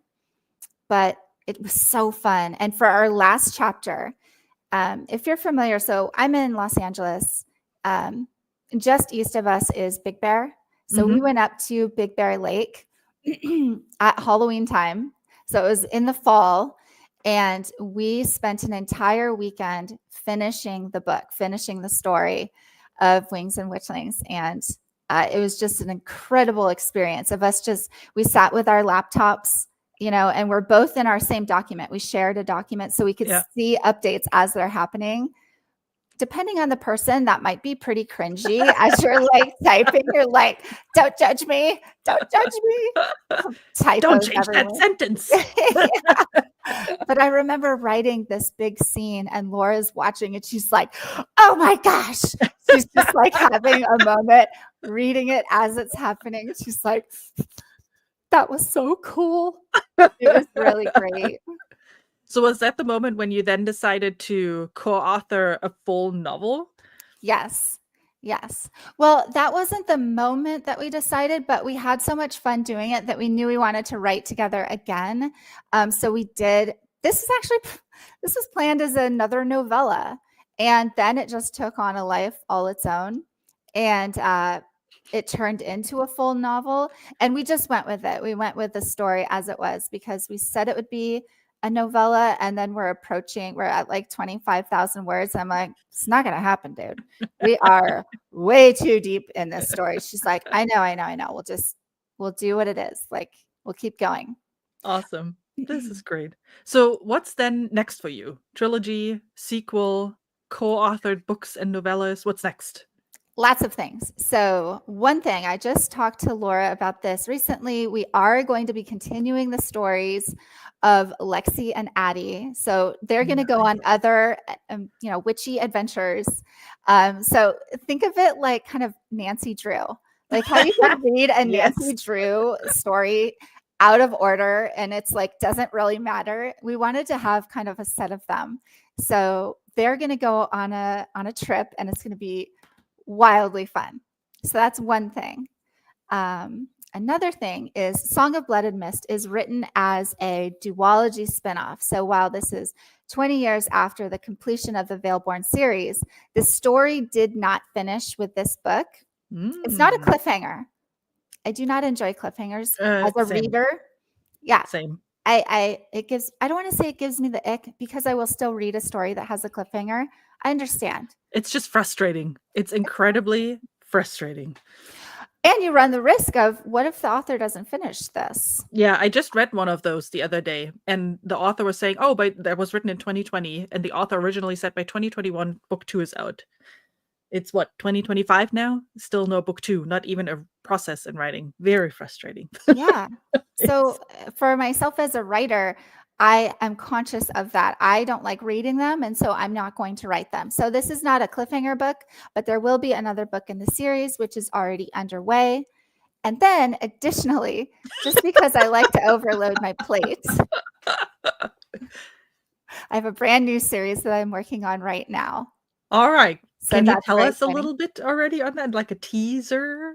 B: but it was so fun. And for our last chapter, if you're familiar, so I'm in Los Angeles. Just east of us is Big Bear. So we went up to Big Bear Lake at Halloween time. So it was in the fall. And we spent an entire weekend finishing the book, finishing the story of Wings and Witchlings. And it was just an incredible experience of us we sat with our laptops, you know, and we're both in our same document. We shared a document so we could see updates as they're happening. Depending on the person, that might be pretty cringy as you're like typing. You're like, don't judge me. Don't judge me. Typos
A: don't change
B: everywhere.
A: that sentence.
B: But I remember writing this big scene and Laura's watching it. She's like, oh my gosh. She's just like having a moment, reading it as it's happening. She's like, That was so cool. It was really great.
A: So was that the moment when you then decided to co-author a full novel?
B: Yes. Yes. Well, that wasn't the moment that we decided, but we had so much fun doing it that we knew we wanted to write together again. So we did. This is actually this was planned as another novella, and then it just took on a life all its own, and it turned into a full novel. And we just went with it. We went with the story as it was because we said it would be a novella, and then we're at like 25,000 words. I'm like, it's not going to happen, dude. We are way too deep in this story. She's like, I know. We'll do what it is. Like, we'll keep going.
A: Awesome. This is great. So what's then next for you? Trilogy, sequel, co-authored books and novellas? What's next?
B: Lots of things. So, one thing, I just talked to Laura about this recently. We are going to be continuing the stories of Lexi and Addie. So, they're going to go on other, witchy adventures. So, think of it like kind of Nancy Drew, like how you could read a
A: Yes.
B: Nancy Drew story out of order and it's like doesn't really matter. We wanted to have kind of a set of them. So, they're going to go on a trip and it's going to be wildly fun. So that's one thing. Another thing is Song of Blood and Mist is written as a duology spinoff. So while this is 20 years after the completion of the Valeborn series, the story did not finish with this book. It's not a cliffhanger. I do not enjoy cliffhangers as a reader. Yeah.
A: Same.
B: I don't want to say it gives me the ick because I will still read a story that has a cliffhanger. I understand.
A: It's just frustrating. It's incredibly frustrating.
B: And you run the risk of what if the author doesn't finish this?
A: Yeah, I just read one of those the other day, and the author was saying, oh, but that was written in 2020, and the author originally said by 2021, book 2 is out. It's what, 2025 now? Still no book 2, not even a process in writing. Very frustrating.
B: Yeah. So for myself as a writer, I am conscious of that. I don't like reading them, and so I'm not going to write them. So this is not a cliffhanger book, but there will be another book in the series, which is already underway. And then additionally, just because I like to overload my plate, I have a brand new series that I'm working on right now.
A: All right.
B: So
A: Can you
B: that's
A: tell
B: very
A: us a
B: exciting.
A: little bit already on that, like a teaser?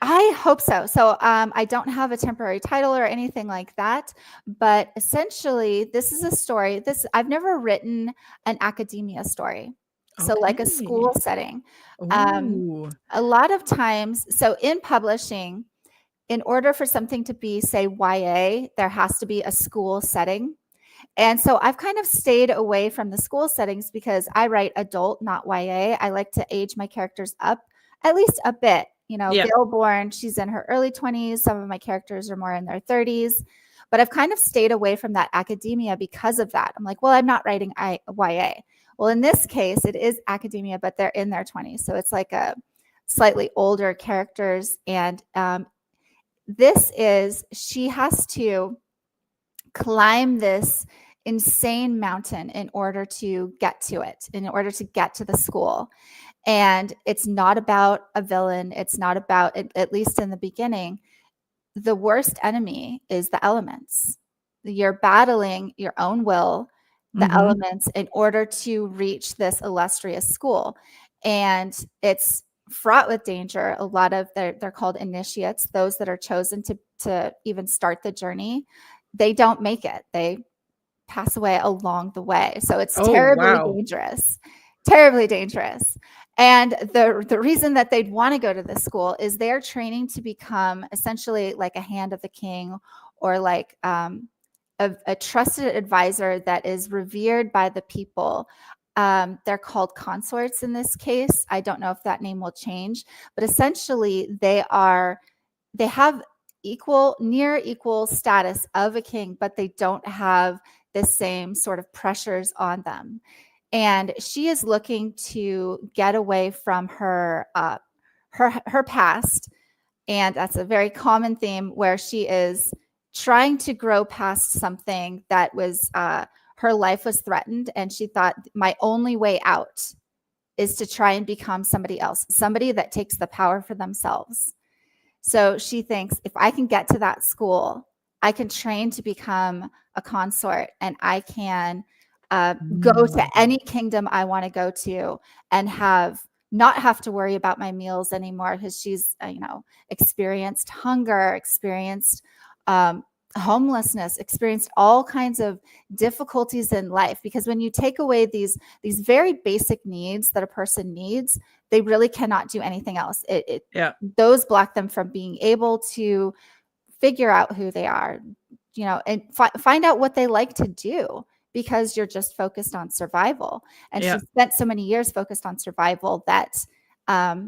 B: I hope so. So I don't have a temporary title or anything like that, but essentially this is a story. I've never written an academia story. So like a school setting.
A: Ooh.
B: A lot of times, so in publishing, in order for something to be, say, YA, there has to be a school setting. And so I've kind of stayed away from the school settings because I write adult, not YA. I like to age my characters up at least a bit. You know, Valeborn, she's in her early 20s. Some of my characters are more in their 30s. But I've kind of stayed away from that academia because of that. I'm like, well, I'm not writing YA. Well, in this case, it is academia, but they're in their 20s. So it's like a slightly older characters. And she has to climb this insane mountain in order to get to it, in order to get to the school. And it's not about a villain. It's not about, at least in the beginning, the worst enemy is the elements. You're battling your own will, the elements, in order to reach this illustrious school. And it's fraught with danger. A lot of they're called initiates, those that are chosen to even start the journey. They don't make it. They pass away along the way. So it's terribly dangerous. Terribly dangerous. And the reason that they'd want to go to this school is they're training to become essentially like a hand of the king, or like a trusted advisor that is revered by the people. They're called consorts in this case. I don't know if that name will change, but essentially they have near equal status of a king, but they don't have the same sort of pressures on them. And she is looking to get away from her past. And that's a very common theme, where she is trying to grow past something that was her life was threatened. And she thought, my only way out is to try and become somebody else, somebody that takes the power for themselves. So she thinks if I can get to that school, I can train to become a consort, and I can go to any kingdom I want to go to and not have to worry about my meals anymore, because she's experienced hunger, experienced homelessness, experienced all kinds of difficulties in life. Because when you take away these very basic needs that a person needs, they really cannot do anything else. Those block them from being able to figure out who they are, and find out what they like to do, because you're just focused on survival. And she spent so many years focused on survival that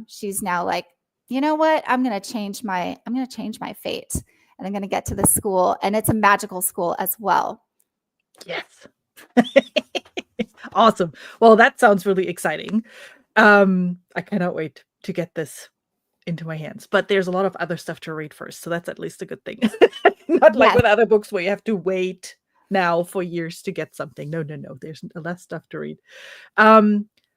B: she's now like, you know what, I'm going to change my fate, and I'm going to get to this school, and it's a magical school as well.
A: Yes. Awesome. Well, that sounds really exciting. I cannot wait to get this into my hands, but there's a lot of other stuff to read first, so that's at least a good thing. Not like with other books where you have to wait now for years to get something. No, there's less stuff to read.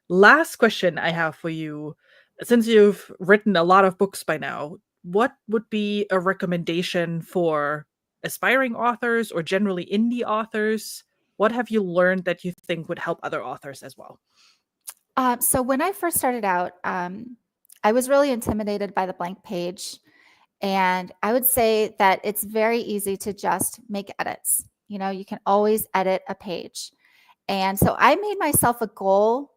A: Last question I have for you, since you've written a lot of books by now, what would be a recommendation for aspiring authors or generally indie authors? What have you learned that you think would help other authors as well?
B: So when I first started out, I was really intimidated by the blank page. And I would say that it's very easy to just make edits. You can always edit a page. And so I made myself a goal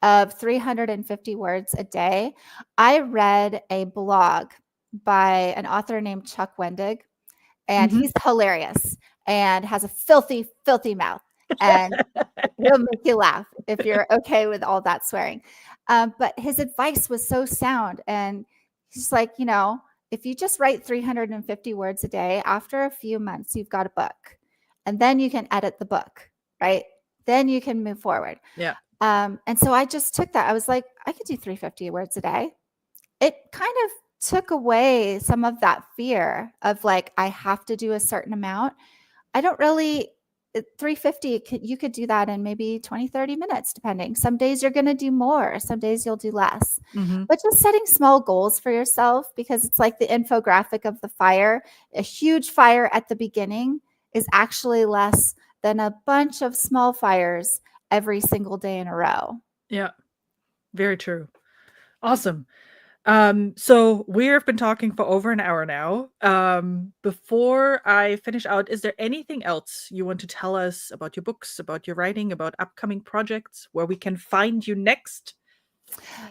B: of 350 words a day. I read a blog by an author named Chuck Wendig, and he's hilarious and has a filthy, filthy mouth. And he'll make you laugh if you're okay with all that swearing. But his advice was so sound. And he's like, if you just write 350 words a day, after a few months, you've got a book. And then you can edit the book, right? Then you can move forward.
A: Yeah.
B: And so I just took that. I was like, I could do 350 words a day. It kind of took away some of that fear of like, I have to do a certain amount. I don't really 350, you could do that in maybe 20, 30 minutes, depending. Some days you're going to do more. Some days you'll do less. But just setting small goals for yourself, because it's like the infographic of the fire. A huge fire at the beginning is actually less than a bunch of small fires every single day in a row.
A: Yeah, very true. Awesome. So we've been talking for over an hour now. Before I finish out, is there anything else you want to tell us about your books, about your writing, about upcoming projects, where we can find you next?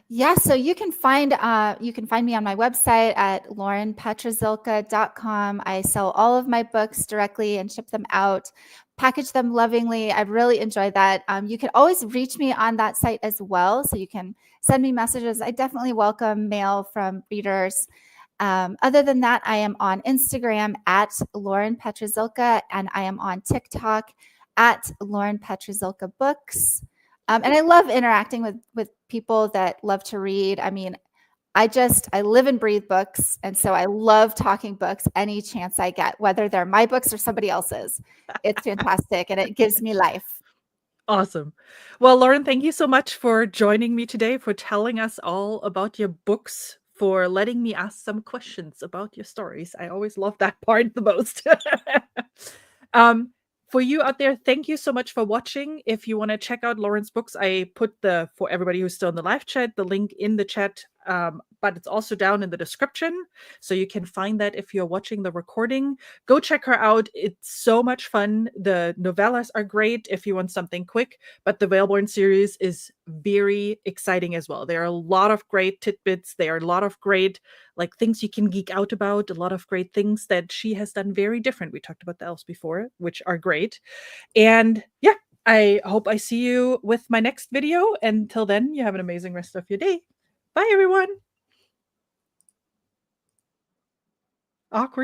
B: Yeah, so you can find me on my website at lorinpetrazilka.com. I sell all of my books directly and ship them out, package them lovingly. I really enjoy that. You can always reach me on that site as well, so you can send me messages. I definitely welcome mail from readers. Other than that, I am on Instagram at Lorin Petrazilka, and I am on TikTok at Lorin Petrazilka Books. And I love interacting with people that love to read. I mean, I live and breathe books. And so I love talking books any chance I get, whether they're my books or somebody else's. It's fantastic. And it gives me life.
A: Awesome. Well, Lorin, thank you so much for joining me today, for telling us all about your books, for letting me ask some questions about your stories. I always love that part the most. For you out there, thank you so much for watching. If you want to check out Lorin's books, I put for everybody who's still in the live chat, the link in the chat, but it's also down in the description. So you can find that if you're watching the recording. Go check her out. It's so much fun. The novellas are great if you want something quick, but the Valeborn series is very exciting as well. There are a lot of great tidbits. There are a lot of great things you can geek out about, a lot of great things that she has done very different. We talked about the elves before, which are great. And yeah, I hope I see you with my next video. Until then, you have an amazing rest of your day. Bye, everyone. Awkward.